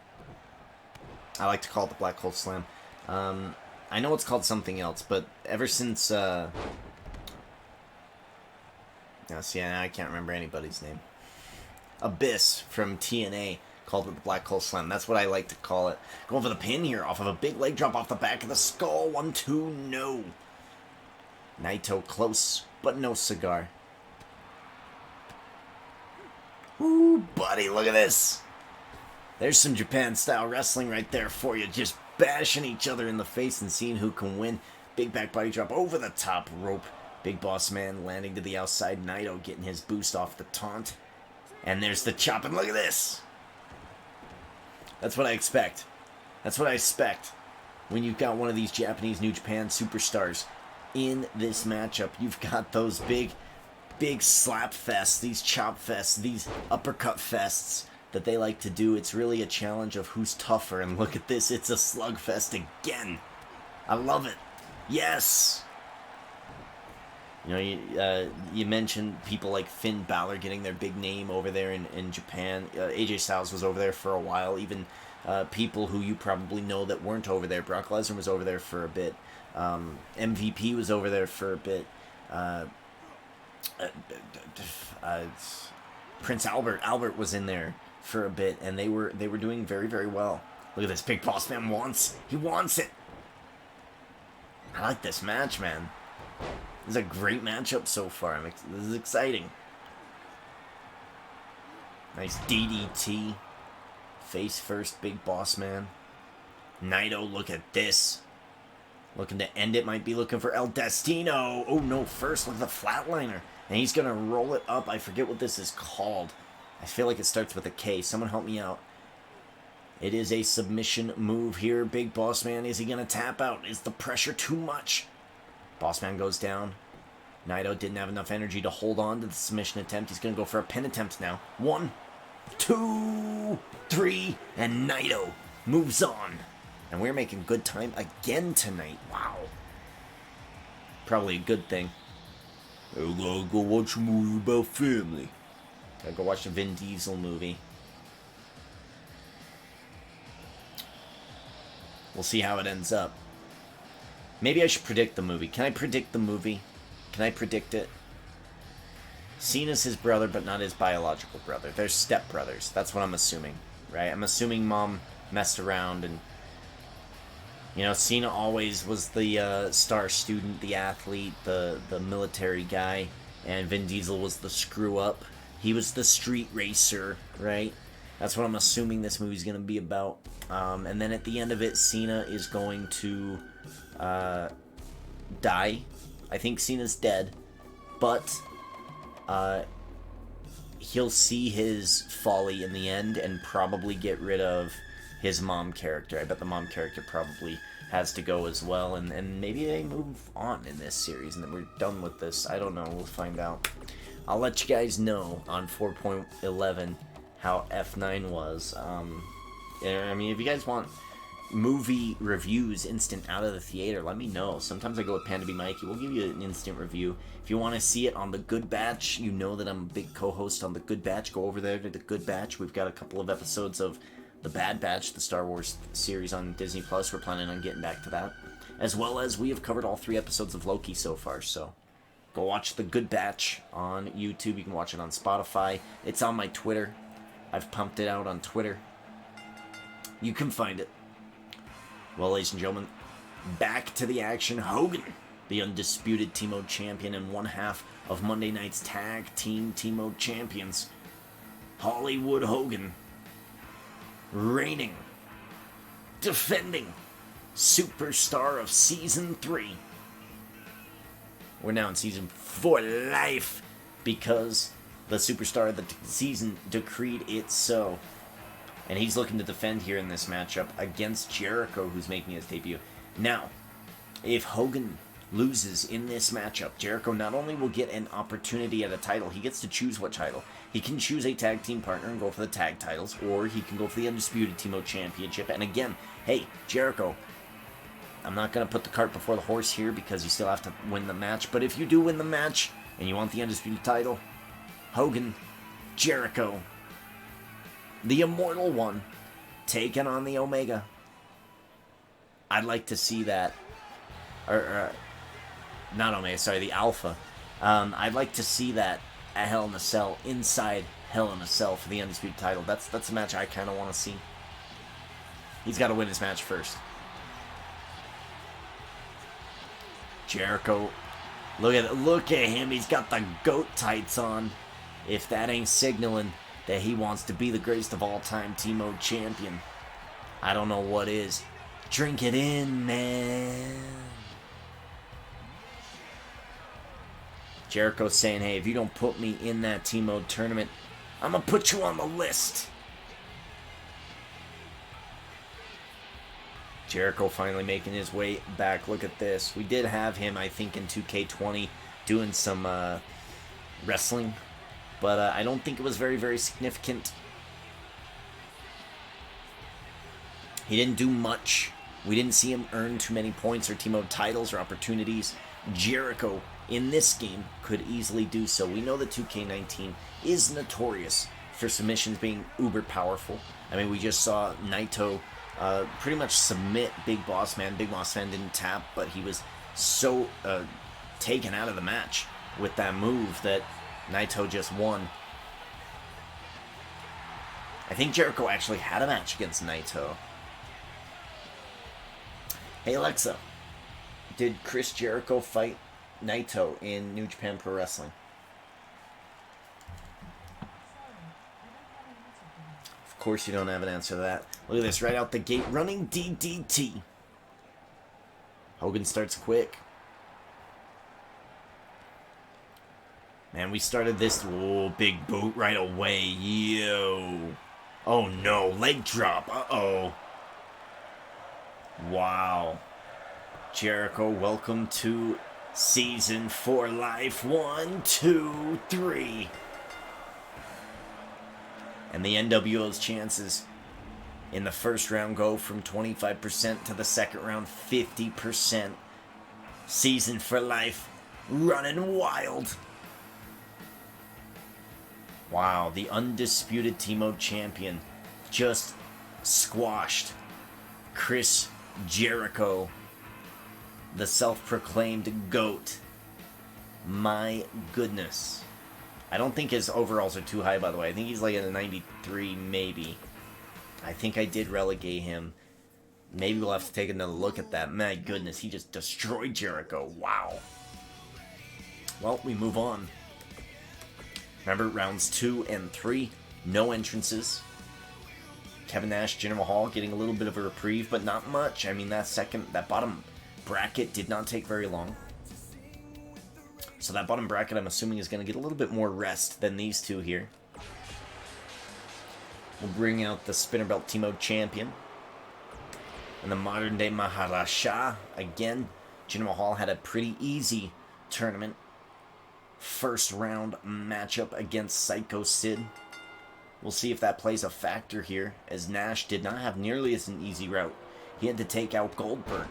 I like to call it the Black Hole Slam. I know it's called something else, but ever since... I can't remember anybody's name. Abyss from TNA called it the Black Hole Slam. That's what I like to call it. Going for the pin here off of a big leg drop off the back of the skull. 1, 2, no. Naito close, but no cigar. Ooh, buddy, look at this. There's some Japan-style wrestling right there for you. Just bashing each other in the face and seeing who can win. Big back body drop over the top rope. Big Boss Man landing to the outside. Naito getting his boost off the taunt. And there's the chop. And look at this. That's what I expect. That's what I expect when you've got one of these Japanese New Japan superstars in this matchup. You've got those big slap fests, these chop fests, these uppercut fests that they like to do. It's really a challenge of who's tougher. And look at this. It's a slugfest again. I love it. Yes. You know, you mentioned people like Finn Balor getting their big name over there in Japan. AJ Styles was over there for a while. Even people who you probably know that weren't over there. Brock Lesnar was over there for a bit. MVP was over there for a bit. Prince Albert was in there for a bit, and they were doing very, very well. Look at this. Big Boss Man wants it. I like this match, man. This is a great matchup so far. This is exciting. Nice DDT. Face first, Big Boss Man. Naito, look at this. Looking to end it. Might be looking for El Destino. Oh, no. First, look at the flatliner. And he's going to roll it up. I forget what this is called. I feel like it starts with a K. Someone help me out. It is a submission move here. Big Boss Man, is he going to tap out? Is the pressure too much? Boss Man goes down. Naito didn't have enough energy to hold on to the submission attempt. He's going to go for a pin attempt now. 1, 2, 3, and Naito moves on. And we're making good time again tonight. Wow. Probably a good thing. I gotta go watch a movie about family. Gotta go watch a Vin Diesel movie. We'll see how it ends up. Maybe I should predict the movie. Can I predict the movie? Can I predict it? Cena's his brother, but not his biological brother. They're stepbrothers. That's what I'm assuming, right? I'm assuming Mom messed around and... You know, Cena always was the star student, the athlete, the military guy, and Vin Diesel was the screw-up. He was the street racer, right? That's what I'm assuming this movie's going to be about. And then at the end of it, Cena is going to die. I think Cena's dead, but he'll see his folly in the end and probably get rid of his mom character. I bet the mom character probably has to go as well, and maybe they move on in this series and then we're done with this. I don't know. We'll find out. I'll let you guys know on 4.11 how F9 was. I mean, if you guys want movie reviews instant out of the theater, let me know. Sometimes I go with Panda B Mikey. We'll give you an instant review. If you want to see it on The Good Batch, you know that I'm a big co-host on The Good Batch. Go over there to The Good Batch. We've got a couple of episodes of The Bad Batch, the Star Wars series on Disney+. We're planning on getting back to that. As well as we have covered all 3 episodes of Loki so far, so go watch The Good Batch on YouTube. You can watch it on Spotify. It's on my Twitter. I've pumped it out on Twitter. You can find it. Well, ladies and gentlemen, back to the action. Hogan, the undisputed Team champion and one half of Monday night's tag team Team champions. Hollywood Hogan, reigning, defending superstar of season 3. We're now in season 4 life because the superstar of the season decreed it so. And he's looking to defend here in this matchup against Jericho, who's making his debut. Now, if Hogan loses in this matchup, Jericho not only will get an opportunity at a title, he gets to choose what title. He can choose a tag team partner and go for the tag titles, or he can go for the Undisputed Team Championship. And again, hey, Jericho, I'm not going to put the cart before the horse here because you still have to win the match. But if you do win the match and you want the Undisputed title, Hogan, Jericho, the Immortal One, taking on the Omega. I'd like to see that. Not Omega, sorry, the Alpha. I'd like to see that at Hell in a Cell, inside Hell in a Cell for the Undisputed title. That's a match I kind of want to see. He's got to win his match first. Jericho, look at him. He's got the goat tights on. If that ain't signaling that he wants to be the greatest of all time T-Mode champion. I don't know what is. Drink it in, man. Jericho's saying, hey, if you don't put me in that T-Mode tournament, I'm going to put you on the list. Jericho finally making his way back. Look at this. We did have him, I think, in 2K20 doing some wrestling. But I don't think it was very, very significant. He didn't do much. We didn't see him earn too many points or T-Mode titles or opportunities. Jericho, in this game, could easily do so. We know that 2K19 is notorious for submissions being uber powerful. I mean, we just saw Naito pretty much submit Big Boss Man. Big Boss Man didn't tap, but he was so taken out of the match with that move that Naito just won. I think Jericho actually had a match against Naito. Hey Alexa, did Chris Jericho fight Naito in New Japan Pro Wrestling? Of course you don't have an answer to that. Look at this, right out the gate, running DDT. Hogan starts quick. Man, we started this, big boot right away, yo. Oh no, leg drop, uh-oh. Wow. Jericho, welcome to Season 4 Life 1, 2, 3. And the NWO's chances in the first round go from 25% to the second round, 50%. Season for Life, running wild. Wow, the undisputed T-Mode champion just squashed Chris Jericho, the self-proclaimed GOAT. My goodness. I don't think his overalls are too high, by the way. I think he's like at a 93, maybe. I think I did relegate him. Maybe we'll have to take another look at that. My goodness, he just destroyed Jericho. Wow. Well, we move on. Remember, rounds 2 and 3, no entrances. Kevin Nash, Jinder Mahal getting a little bit of a reprieve, but not much. I mean, that bottom bracket did not take very long. So that bottom bracket, I'm assuming, is going to get a little bit more rest than these two here. We'll bring out the Spinner Belt T-Mode champion. And the modern-day Maharaja. Again, Jinder Mahal had a pretty easy tournament. First round matchup against Psycho Sid. We'll see if that plays a factor here, as Nash did not have nearly as an easy route. He had to take out Goldberg.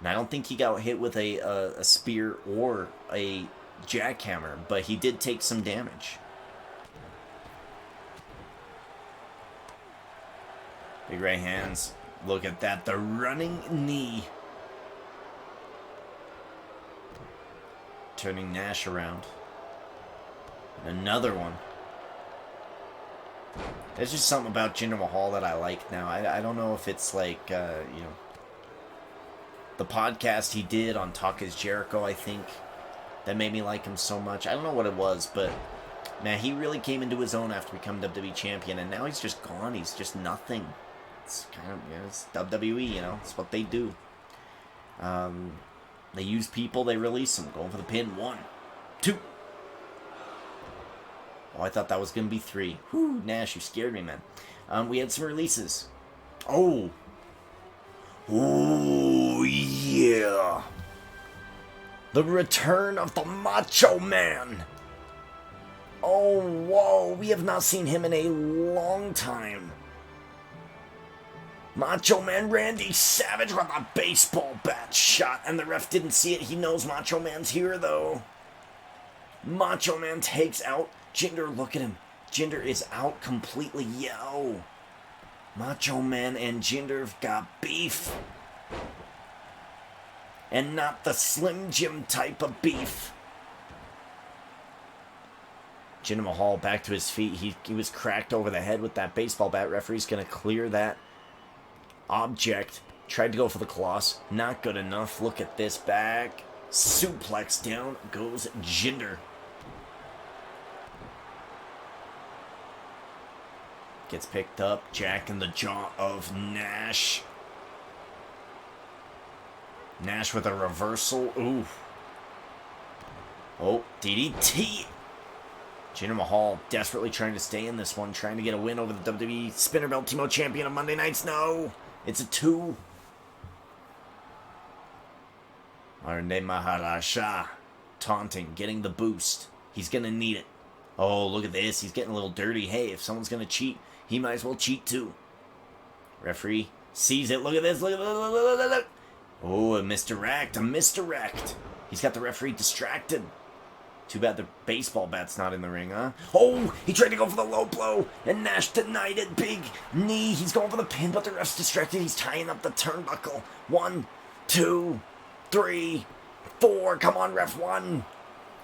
And I don't think he got hit with a spear or a jackhammer, but he did take some damage. Big right hands. Look at that, the running knee. Turning Nash around. And another one. There's just something about Jinder Mahal that I like now. I don't know if it's like, you know, the podcast he did on Talk is Jericho, I think, that made me like him so much. I don't know what it was, but, man, he really came into his own after becoming WWE Champion, and now he's just gone. He's just nothing. It's kind of, you know, it's WWE, you know, it's what they do. They use people, they release them. Going for the pin. 1, 2. Oh, I thought that was going to be 3. Whew, Nash, you scared me, man. We had some releases. Oh. Oh, yeah. The return of the Macho Man. Oh, whoa. We have not seen him in a long time. Macho Man Randy Savage with a baseball bat shot, and the ref didn't see it. He knows Macho Man's here, though. Macho Man takes out Jinder. Look at him. Jinder is out completely. Yo. Macho Man and Jinder have got beef. And not the Slim Jim type of beef. Jinder Mahal back to his feet. He was cracked over the head with that baseball bat. Referee's going to clear that object. Tried to go for the Colossus. Not good enough. Look at this. Back. Suplex down goes Jinder. Gets picked up. Jack in the jaw of Nash. Nash with a reversal. Ooh. Oh, DDT. Jinder Mahal desperately trying to stay in this one, trying to get a win over the WWE Spinner Belt Timo Champion of Monday Nights. No, it's a 2. Arne Maharaja taunting, getting the boost. He's going to need it. Oh, look at this. He's getting a little dirty. Hey, if someone's going to cheat, he might as well cheat too. Referee sees it. Look at this. Look at this. Oh, a misdirect. A misdirect. He's got the referee distracted. Too bad the baseball bat's not in the ring, huh? Oh, he tried to go for the low blow, and Nash denied it. Big knee. He's going for the pin, but the ref's distracted. He's tying up the turnbuckle. 1, 2, 3, 4. Come on, ref. 1,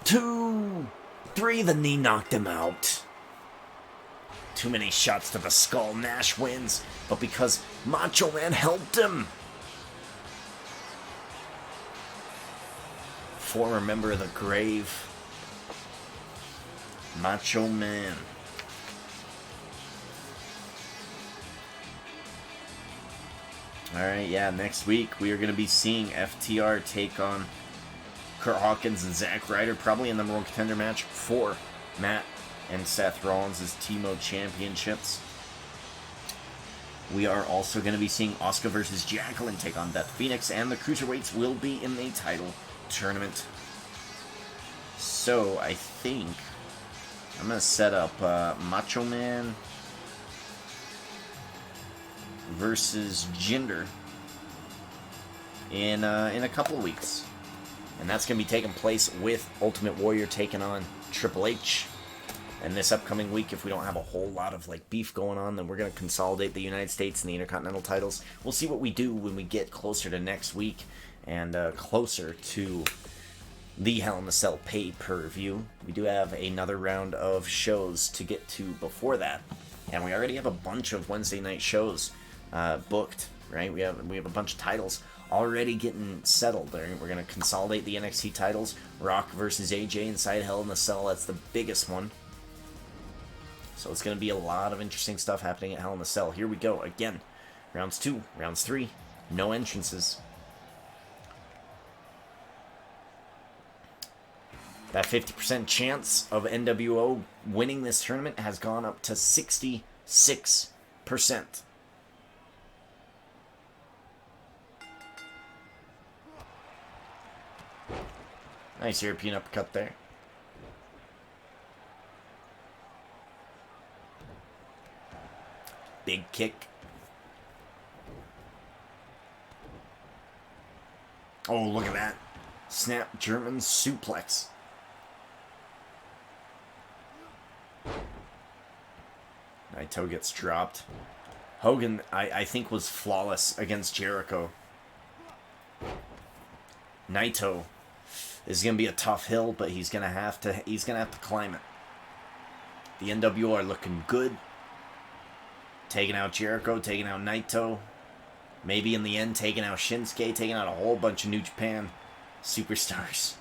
2, 3. The knee knocked him out. Too many shots to the skull. Nash wins, but because Macho Man helped him. Former member of the Grave. Macho Man. Alright, yeah, next week we are going to be seeing FTR take on Kurt Hawkins and Zack Ryder, probably a number 1 contender match for Matt and Seth Rollins' Timo Championships. We are also going to be seeing Asuka versus Jacqueline take on Beth Phoenix, and the Cruiserweights will be in the title tournament. So, I think I'm going to set up Macho Man versus Jinder in a couple of weeks. And that's going to be taking place with Ultimate Warrior taking on Triple H. And this upcoming week, if we don't have a whole lot of beef going on, then we're going to consolidate the United States and the Intercontinental titles. We'll see what we do when we get closer to next week and closer to the Hell in a Cell pay-per-view. We do have another round of shows to get to before that, and we already have a bunch of Wednesday night shows booked. Right? We have a bunch of titles already getting settled. Right? We're gonna consolidate the NXT titles. Rock versus AJ inside Hell in a Cell. That's the biggest one. So it's gonna be a lot of interesting stuff happening at Hell in a Cell. Here we go again. Rounds 2, rounds 3, no entrances. That 50% chance of NWO winning this tournament has gone up to 66%. Nice European uppercut there. Big kick. Oh, look at that. Snap German suplex. Naito gets dropped. Hogan, I think, was flawless against Jericho. Naito is going to be a tough hill, but he's going to have to climb it. The NWO are looking good. Taking out Jericho, taking out Naito. Maybe in the end, taking out Shinsuke, taking out a whole bunch of New Japan superstars.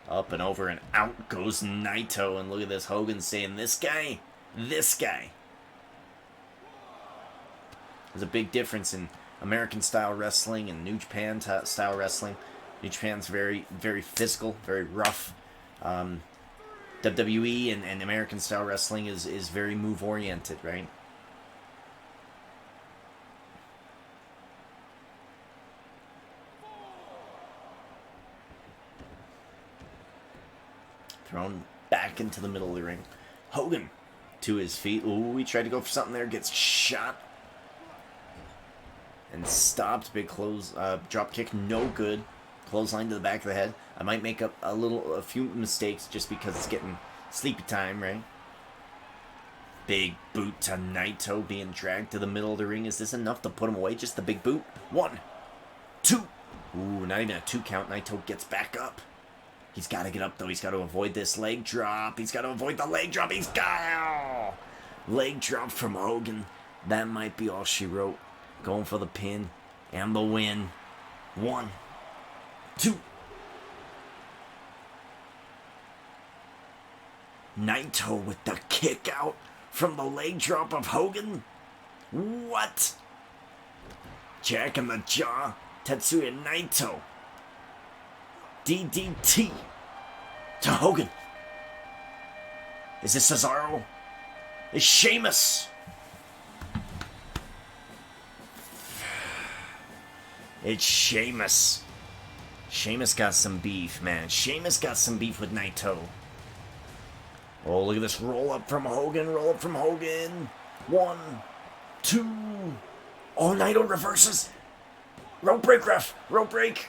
Up and over and out goes Naito. And look at this, Hogan saying, this guy. There's a big difference in American-style wrestling and New Japan-style wrestling. New Japan's very, very physical, very rough. WWE and American-style wrestling is very move-oriented, right? Thrown back into the middle of the ring. Hogan to his feet. Ooh, he tried to go for something there. Gets shot. And stopped. Big close. Drop kick. No good. Clothesline to the back of the head. I might make up a few mistakes just because it's getting sleepy time, right? Big boot to Naito being dragged to the middle of the ring. Is this enough to put him away? Just the big boot. 1, 2. Ooh, not even a 2 count. Naito gets back up. He's got to get up, though. He's got to avoid this leg drop. He's got to avoid the leg drop. He's got leg drop from Hogan. That might be all she wrote. Going for the pin and the win. 1, 2. Naito with the kick out from the leg drop of Hogan. What? Jack in the jaw. Tetsuya Naito. DDT to Hogan. Is it Cesaro? It's Sheamus. It's Sheamus. Sheamus got some beef, man. Sheamus got some beef with Naito. Oh, look at this roll up from Hogan. Roll up from Hogan. 1, 2. Oh, Naito reverses. Rope break, ref. Rope break.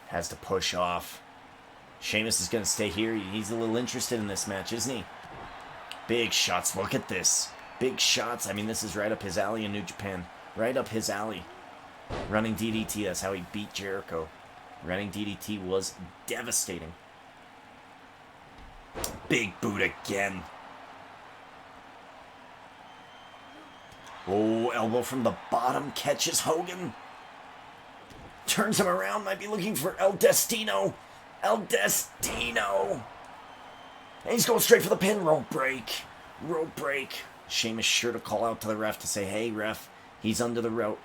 Has to push off. Sheamus is going to stay here. He's a little interested in this match, isn't he? Big shots. Look at this. Big shots. I mean, this is right up his alley in New Japan. Right up his alley. Running DDT. That's how he beat Jericho. Running DDT was devastating. Big boot again. Oh, elbow from the bottom. Catches Hogan. Turns him around. Might be looking for El Destino. El Destino. And he's going straight for the pin. Rope break. Rope break. Sheamus sure to call out to the ref to say, hey, ref, he's under the rope.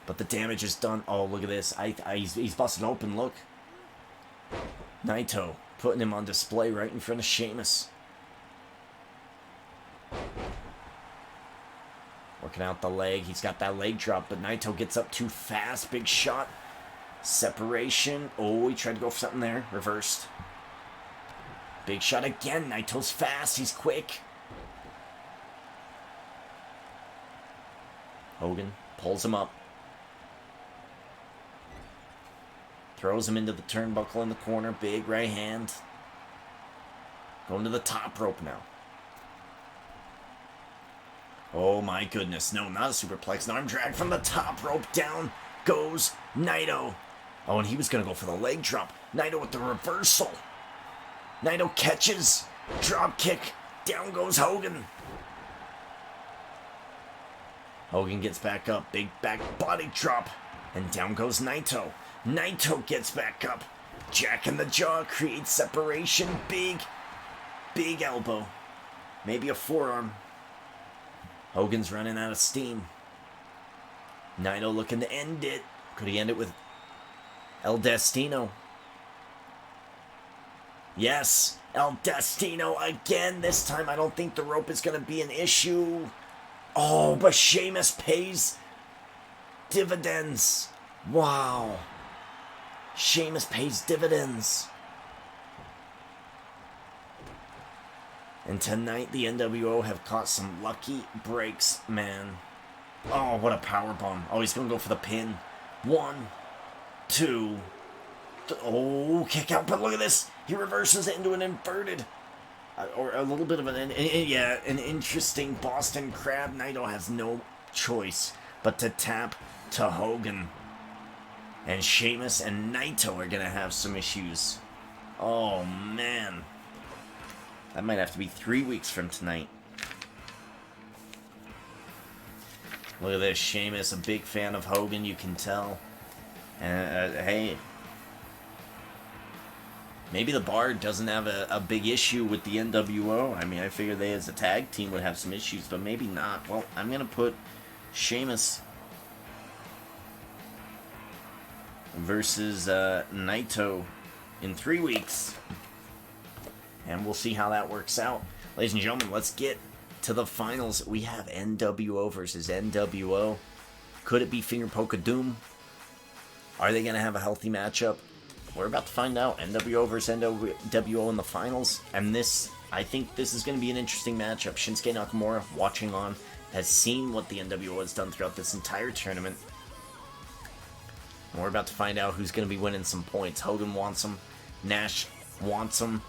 But the damage is done. Oh, look at this. He's busting open. Look. Naito putting him on display right in front of Sheamus. Working out the leg. He's got that leg drop, but Naito gets up too fast. Big shot. Separation. Oh, he tried to go for something there. Reversed. Big shot again. Naito's fast. He's quick. Hogan pulls him up. Throws him into the turnbuckle in the corner. Big right hand. Going to the top rope now. Oh my goodness. No, not a superplex. An arm drag from the top rope. Down goes Naito. Oh, and he was going to go for the leg drop. Naito with the reversal. Naito catches. Drop kick. Down goes Hogan. Hogan gets back up. Big back body drop. And down goes Naito. Naito gets back up. Jack in the jaw creates separation. Big elbow. Maybe a forearm. Hogan's running out of steam. Naito looking to end it. Could he end it with El Destino? Yes, El Destino again. This time I don't think the rope is going to be an issue. Oh, but Sheamus pays dividends. Wow. Sheamus pays dividends. And tonight, the NWO have caught some lucky breaks, man. Oh, what a powerbomb. Oh, he's going to go for the pin. 1, 2. Oh, kick out. But look at this. He reverses it into an inverted. Or a little bit of an interesting Boston Crab. Naito has no choice but to tap to Hogan. And Sheamus and Naito are going to have some issues. Oh, man. That might have to be 3 weeks from tonight. Look at this. Sheamus, a big fan of Hogan, you can tell. And, hey. Maybe the Bar doesn't have a big issue with the NWO. I mean, I figure they as a tag team would have some issues, but maybe not. Well, I'm going to put Sheamus versus Naito in 3 weeks. And we'll see how that works out. Ladies and gentlemen, let's get to the finals. We have NWO versus NWO. Could it be Finger Poke of Doom? Are they going to have a healthy matchup? We're about to find out. NWO versus NWO in the finals. And I think this is going to be an interesting matchup. Shinsuke Nakamura, watching on, has seen what the NWO has done throughout this entire tournament. And we're about to find out who's going to be winning some points. Hogan wants him. Nash wants him.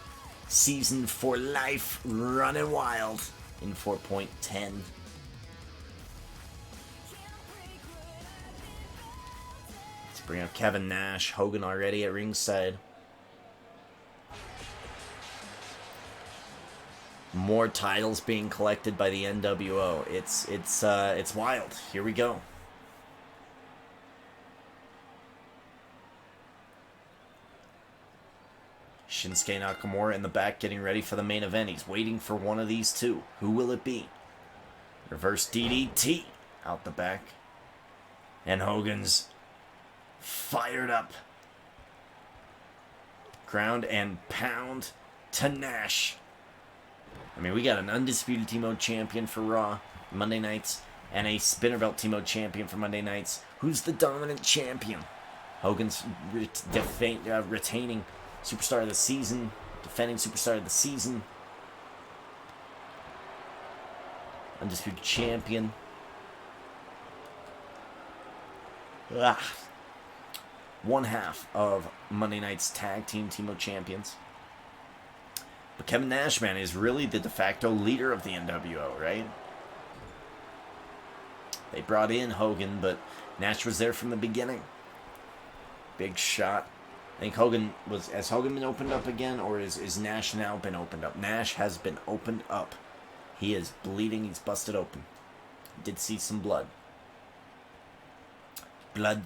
Season for life, running wild in 4.10. Let's bring up Kevin Nash. Hogan already at ringside. More titles being collected by the NWO. It's wild. Here we go. Shinsuke Nakamura in the back getting ready for the main event. He's waiting for one of these two. Who will it be? Reverse DDT out the back. And Hogan's fired up. Ground and pound to Nash. I mean, we got an undisputed T-Mode champion for Raw Monday nights and a spinner belt T-Mode champion for Monday nights. Who's the dominant champion? Hogan's retaining Superstar of the Season, defending Superstar of the Season, undisputed champion. One half of Monday night's tag team T-Mode champions. But Kevin Nash, man, is really the de facto leader of the NWO, right? They brought in Hogan, but Nash was there from the beginning. Big shot. I think has Hogan been opened up again, or is Nash now been opened up? Nash has been opened up. He is bleeding. He's busted open. Did see some blood. Blood.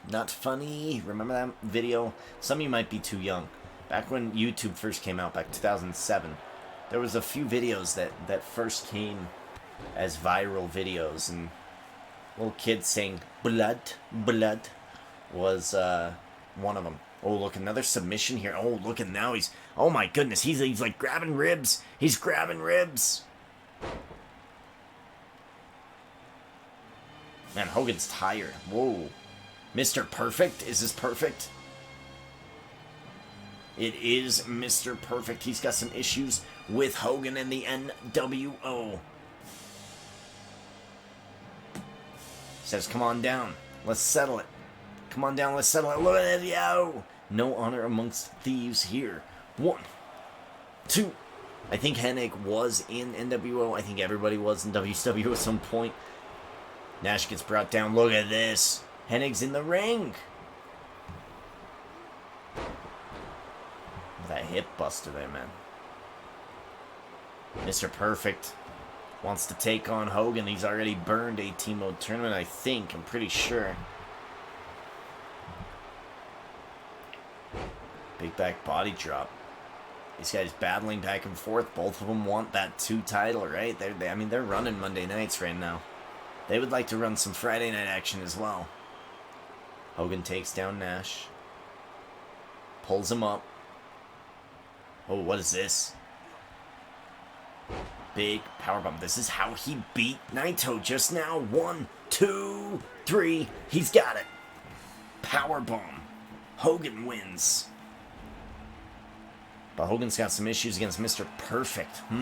Not funny. Remember that video? Some of you might be too young. Back when YouTube first came out, back 2007, there was a few videos that first came as viral videos, and little kids saying blood was one of them. Oh, look, another submission here. Oh, look, and now oh my goodness, he's like grabbing ribs. He's grabbing ribs. Man, Hogan's tired. Whoa. Mr. Perfect? Is this perfect? It is Mr. Perfect. He's got some issues with Hogan and the NWO. Says, come on down. Let's settle it. Come on down, let's settle it. Look at it, yo! No honor amongst thieves here. 1, 2. I think Hennig was in NWO. I think everybody was in WCW at some point. Nash gets brought down. Look at this. Hennig's in the ring. That hip buster there, man. Mr. Perfect wants to take on Hogan. He's already burned a T-Mode tournament, I think. I'm pretty sure. Big back body drop. These guys battling back and forth. Both of them want that 2 title, right? They're running Monday nights right now. They would like to run some Friday night action as well. Hogan takes down Nash. Pulls him up. Oh, what is this? Big powerbomb. This is how he beat Naito just now. 1, 2, 3. He's got it. Powerbomb. Hogan wins. But Hogan's got some issues against Mr. Perfect. Let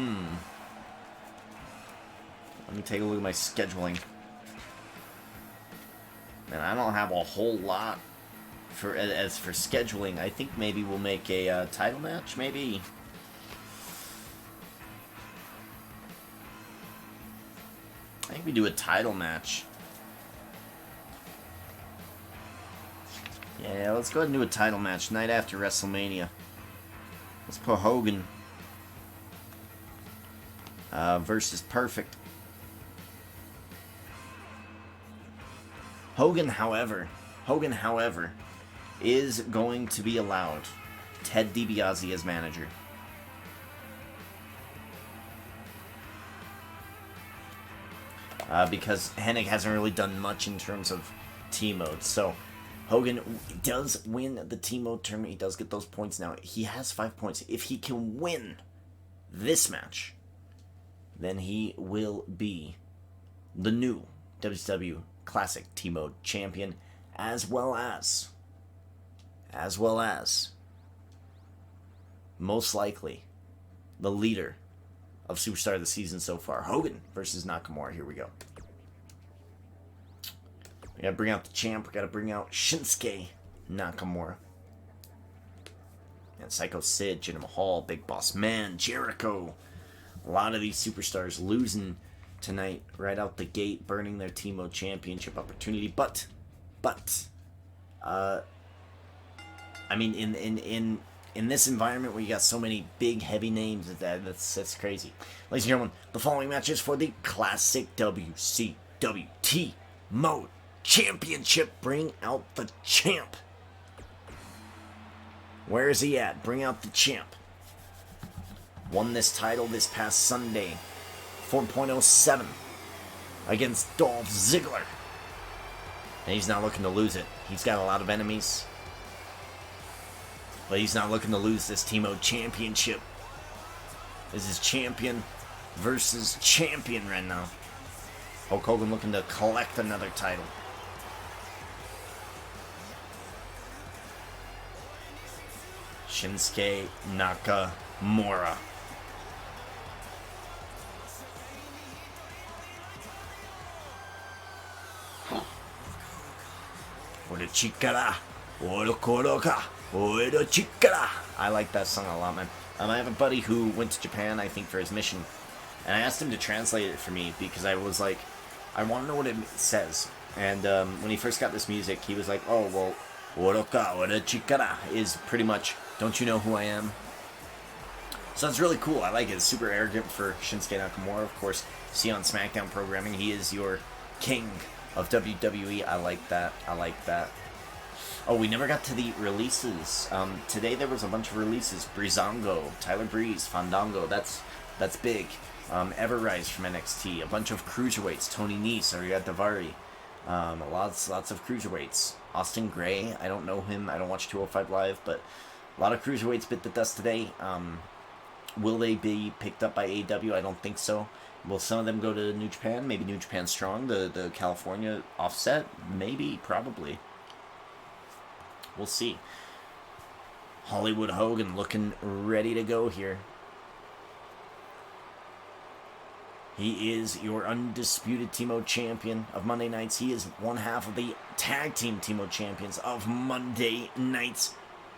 me take a look at my scheduling. Man, I don't have a whole lot as for scheduling. I think maybe we'll make a title match, maybe. I think we do a title match. Yeah, let's go ahead and do a title match night after WrestleMania. Let's put Hogan versus Perfect. Hogan, however, is going to be allowed Ted DiBiase as manager. Because Hennig hasn't really done much in terms of T-Mode. So Hogan does win the T-Mode tournament. He does get those points now. He has 5 points. If he can win this match, then he will be the new WCW Classic T-Mode champion, as well as most likely the leader of Superstar of the Season so far. Hogan versus Nakamura. Here we go. We gotta bring out the champ. We gotta bring out Shinsuke Nakamura. And Psycho Sid, Jinder Mahal, Big Boss Man, Jericho. A lot of these superstars losing tonight right out the gate, burning their T-Mode championship opportunity. But I mean, in this environment where you got so many big, heavy names, that's crazy. Ladies and gentlemen, the following matches for the Classic WCW T-Mode Championship. Bring out the champ. Where is he at? Bring out the champ. Won this title this past Sunday. 4.07 against Dolph Ziggler. And he's not looking to lose it. He's got a lot of enemies. But he's not looking to lose this T-Mode Championship. This is champion versus champion right now. Hulk Hogan looking to collect another title. Shinsuke Nakamura. Ora chikara, ora koroka, ora chikara. I like that song a lot, man. I have a buddy who went to Japan, I think, for his mission. And I asked him to translate it for me because I was like, I want to know what it says. And when he first got this music, he was like, oh, well, oroka, ora chikara is pretty much, don't you know who I am? So that's really cool. I like it. It's super arrogant for Shinsuke Nakamura. Of course, see on SmackDown programming, he is your king of WWE. I like that. I like that. Oh, we never got to the releases. Today there was a bunch of releases. Breezango, Tyler Breeze, Fandango. That's big. Everrise from NXT. A bunch of cruiserweights. Tony Nese, Ariad Davari. Lots of cruiserweights. Austin Gray. I don't know him. I don't watch 205 Live, but a lot of cruiserweights bit the dust today. Will they be picked up by AEW? I don't think so. Will some of them go to New Japan? Maybe New Japan Strong, the California offset? Maybe, probably. We'll see. Hollywood Hogan looking ready to go here. He is your undisputed T-Mode champion of Monday nights. He is one half of the tag team T-Mode champions of Monday nights.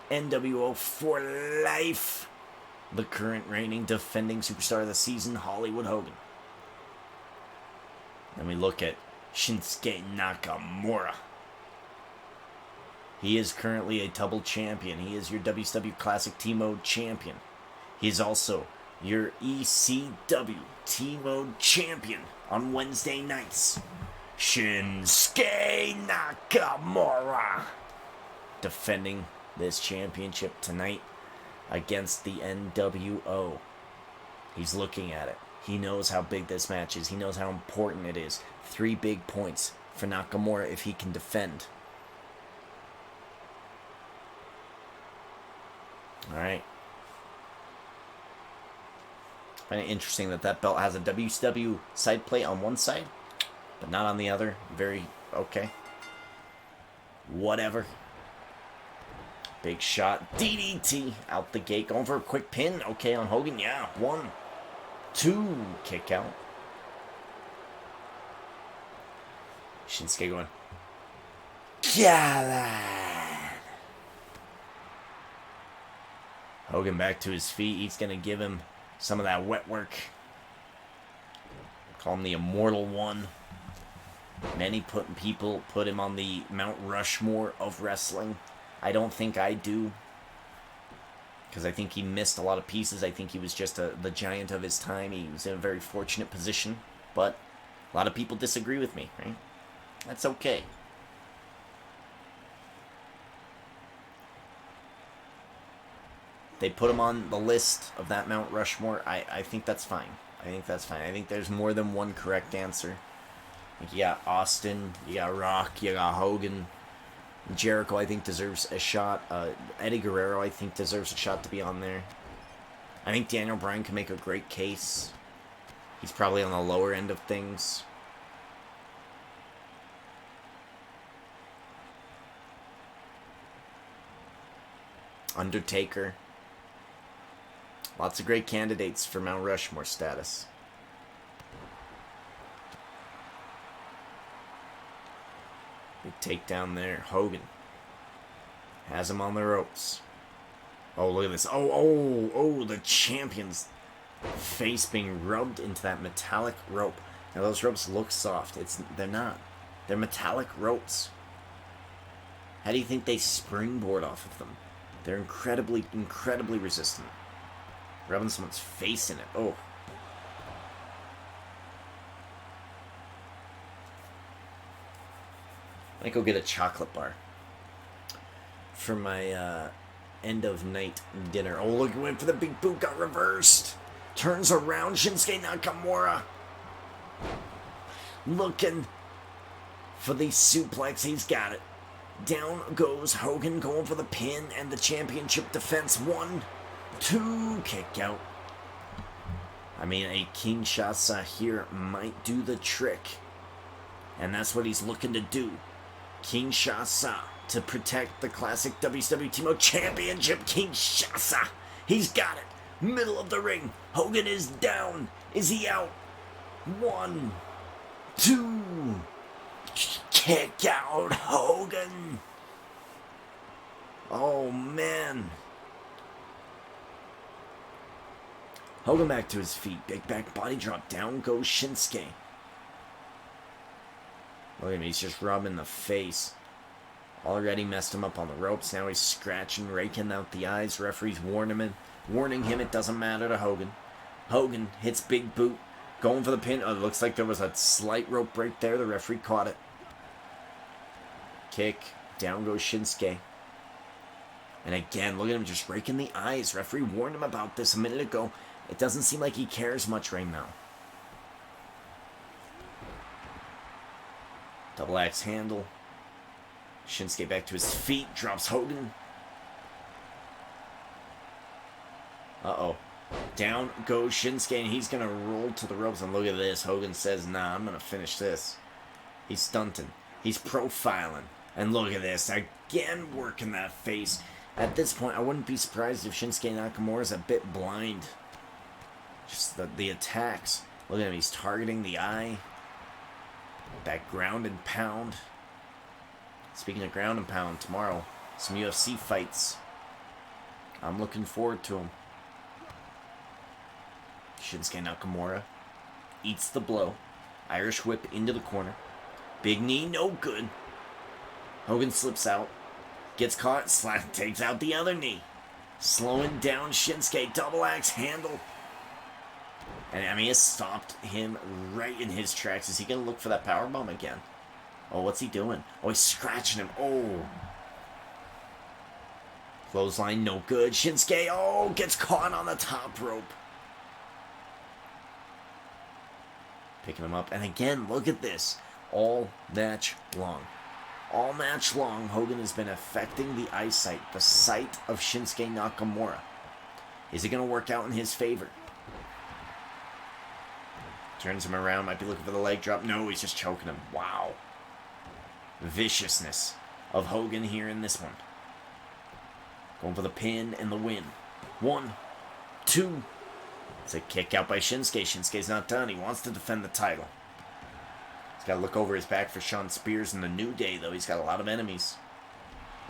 NWO for life. The current reigning defending superstar of the season, Hollywood Hogan. Then we look at Shinsuke Nakamura. He is currently a double champion. He is your WCW Classic T-Mode champion. He is also your ECW T-Mode champion on Wednesday nights. Shinsuke Nakamura defending this championship tonight against the NWO. He's looking at it. He knows how big this match is. He knows how important it is. 3 big points for Nakamura if he can defend. Alright. Kind of interesting that belt has a WCW side plate on one side, but not on the other. Very okay. Whatever. Big shot. DDT out the gate. Going for a quick pin. Okay, on Hogan. Yeah. 1, 2. Kick out. Shinsuke going. Gallan. Hogan back to his feet. He's going to give him some of that wet work. Call him the Immortal One. Many people put him on the Mount Rushmore of wrestling. I don't think I do. Because I think he missed a lot of pieces. I think he was just the giant of his time. He was in a very fortunate position. But a lot of people disagree with me, right? That's okay. They put him on the list of that Mount Rushmore. I think that's fine. I think that's fine. I think there's more than one correct answer. Like you got Austin, you got Rock, you got Hogan. Jericho, I think, deserves a shot. Eddie Guerrero, I think, deserves a shot to be on there. I think Daniel Bryan can make a great case. He's probably on the lower end of things. Undertaker. Lots of great candidates for Mount Rushmore status. Big takedown there. Hogan has him on the ropes. Oh, look at this. Oh, the champion's face being rubbed into that metallic rope. Now, those ropes look soft. They're not. They're metallic ropes. How do you think they springboard off of them? They're incredibly resistant. Rubbing someone's face in it. Oh. I'm gonna go get a chocolate bar for my end of night dinner. Oh, look, went for the big boot, got reversed. Turns around, Shinsuke Nakamura. Looking for the suplex, he's got it. Down goes Hogan, going for the pin and the championship defense. 1, 2, kick out. I mean, a Kinshasa here might do the trick. And that's what he's looking to do. Kinshasa to protect the classic WCW Team Championship. Kinshasa. He's got it. Middle of the ring. Hogan is down. Is he out? 1, 2. Kick out Hogan. Oh, man. Hogan back to his feet. Big back body drop. Down goes Shinsuke. Look at him. He's just rubbing the face. Already messed him up on the ropes. Now he's scratching, raking out the eyes. Referee's warning him it doesn't matter to Hogan. Hogan hits big boot. Going for the pin. Oh, it looks like there was a slight rope break there. The referee caught it. Kick. Down goes Shinsuke. And again, look at him just raking the eyes. Referee warned him about this a minute ago. It doesn't seem like he cares much right now. Double axe handle. Shinsuke back to his feet. Drops Hogan. Uh-oh. Down goes Shinsuke, and he's going to roll to the ropes. And look at this. Hogan says, nah, I'm going to finish this. He's stunting. He's profiling. And look at this. Again, working that face. At this point, I wouldn't be surprised if Shinsuke Nakamura is a bit blind. Just the attacks. Look at him. He's targeting the eye. That ground and pound. Speaking of ground and pound, tomorrow, some UFC fights. I'm looking forward to them. Shinsuke Nakamura eats the blow. Irish whip into the corner. Big knee, no good. Hogan slips out. Gets caught, takes out the other knee. Slowing down Shinsuke. Double axe handle. And I mean, it stopped him right in his tracks. Is he going to look for that powerbomb again? Oh, what's he doing? Oh, he's scratching him. Oh. Clothesline, no good. Shinsuke, oh, gets caught on the top rope. Picking him up. And again, look at this. All match long. All match long, Hogan has been affecting the eyesight, the sight of Shinsuke Nakamura. Is it going to work out in his favor? Turns him around, might be looking for the leg drop. No, he's just choking him. Wow. Viciousness of Hogan here in this one. Going for the pin and the win. 1, 2. It's a kick out by Shinsuke. Shinsuke's not done. He wants to defend the title. He's got to look over his back for Shawn Spears in the New Day, though. He's got a lot of enemies.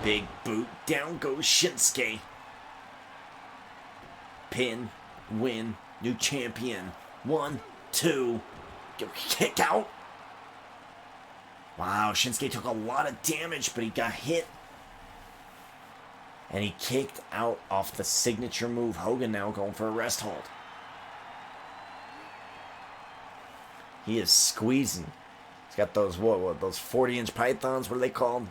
Big boot. Down goes Shinsuke. Pin. Win. New champion. 1, 2. Kick out. Wow, Shinsuke took a lot of damage, but he got hit. And he kicked out off the signature move. Hogan now going for a rest hold. He is squeezing. He's got those, those 40-inch pythons, what are they called?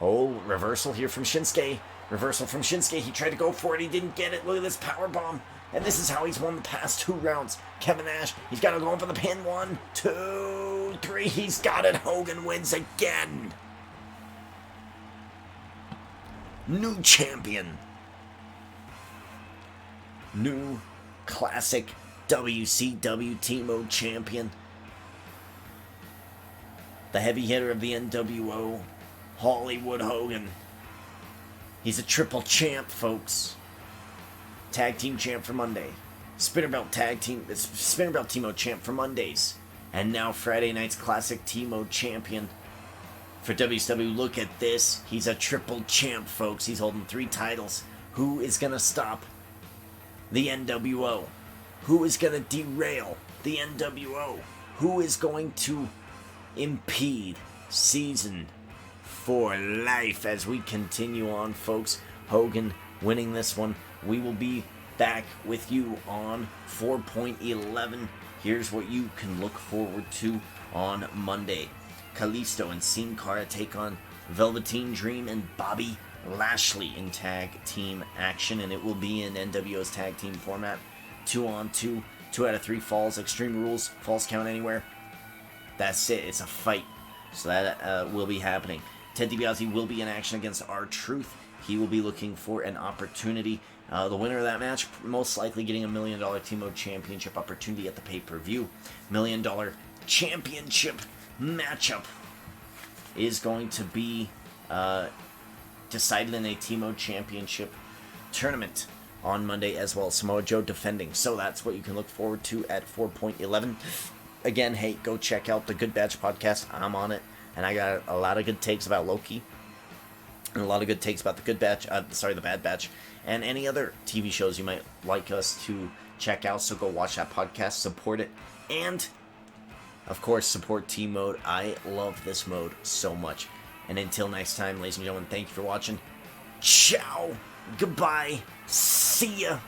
Oh, reversal here from Shinsuke. Reversal from Shinsuke. He tried to go for it. He didn't get it. Look at this powerbomb. And this is how he's won the past 2 rounds. Kevin Nash, he's got to go in for the pin. 1, 2, 3. He's got it. Hogan wins again. New champion. New classic WCW Team champion. The heavy hitter of the NWO, Hollywood Hogan. He's a triple champ, folks. Tag team champ for Monday. Spinner Belt Team champ for Mondays. And now Friday night's classic Team champion for WCW. Look at this. He's a triple champ, folks. He's holding 3 titles. Who is going to stop the NWO? Who is going to derail the NWO? Who is going to impede season for life as we continue on, folks? Hogan winning this one. We will be back with you on 4.11. Here's what you can look forward to on Monday. Kalisto and Sin Cara take on Velveteen Dream and Bobby Lashley in tag team action, and it will be in NWO's tag team format. 2-on-2, 2 out of 3 falls, Extreme Rules, falls count anywhere. That's it, it's a fight. So that will be happening. Ted DiBiase will be in action against R-Truth. He will be looking for an opportunity. The winner of that match most likely getting a $1 million Team Mode Championship opportunity at the pay-per-view. $1 million Championship matchup is going to be decided in a Team Mode Championship tournament on Monday as well. Samoa Joe defending. So that's what you can look forward to at 4.11. Again, hey, go check out the Good Batch podcast. I'm on it. And I got a lot of good takes about Loki. And a lot of good takes about the Good Batch. The Bad Batch. And any other TV shows you might like us to check out. So go watch that podcast. Support it. And, of course, support Team Mode. I love this mode so much. And until next time, ladies and gentlemen, thank you for watching. Ciao. Goodbye. See ya.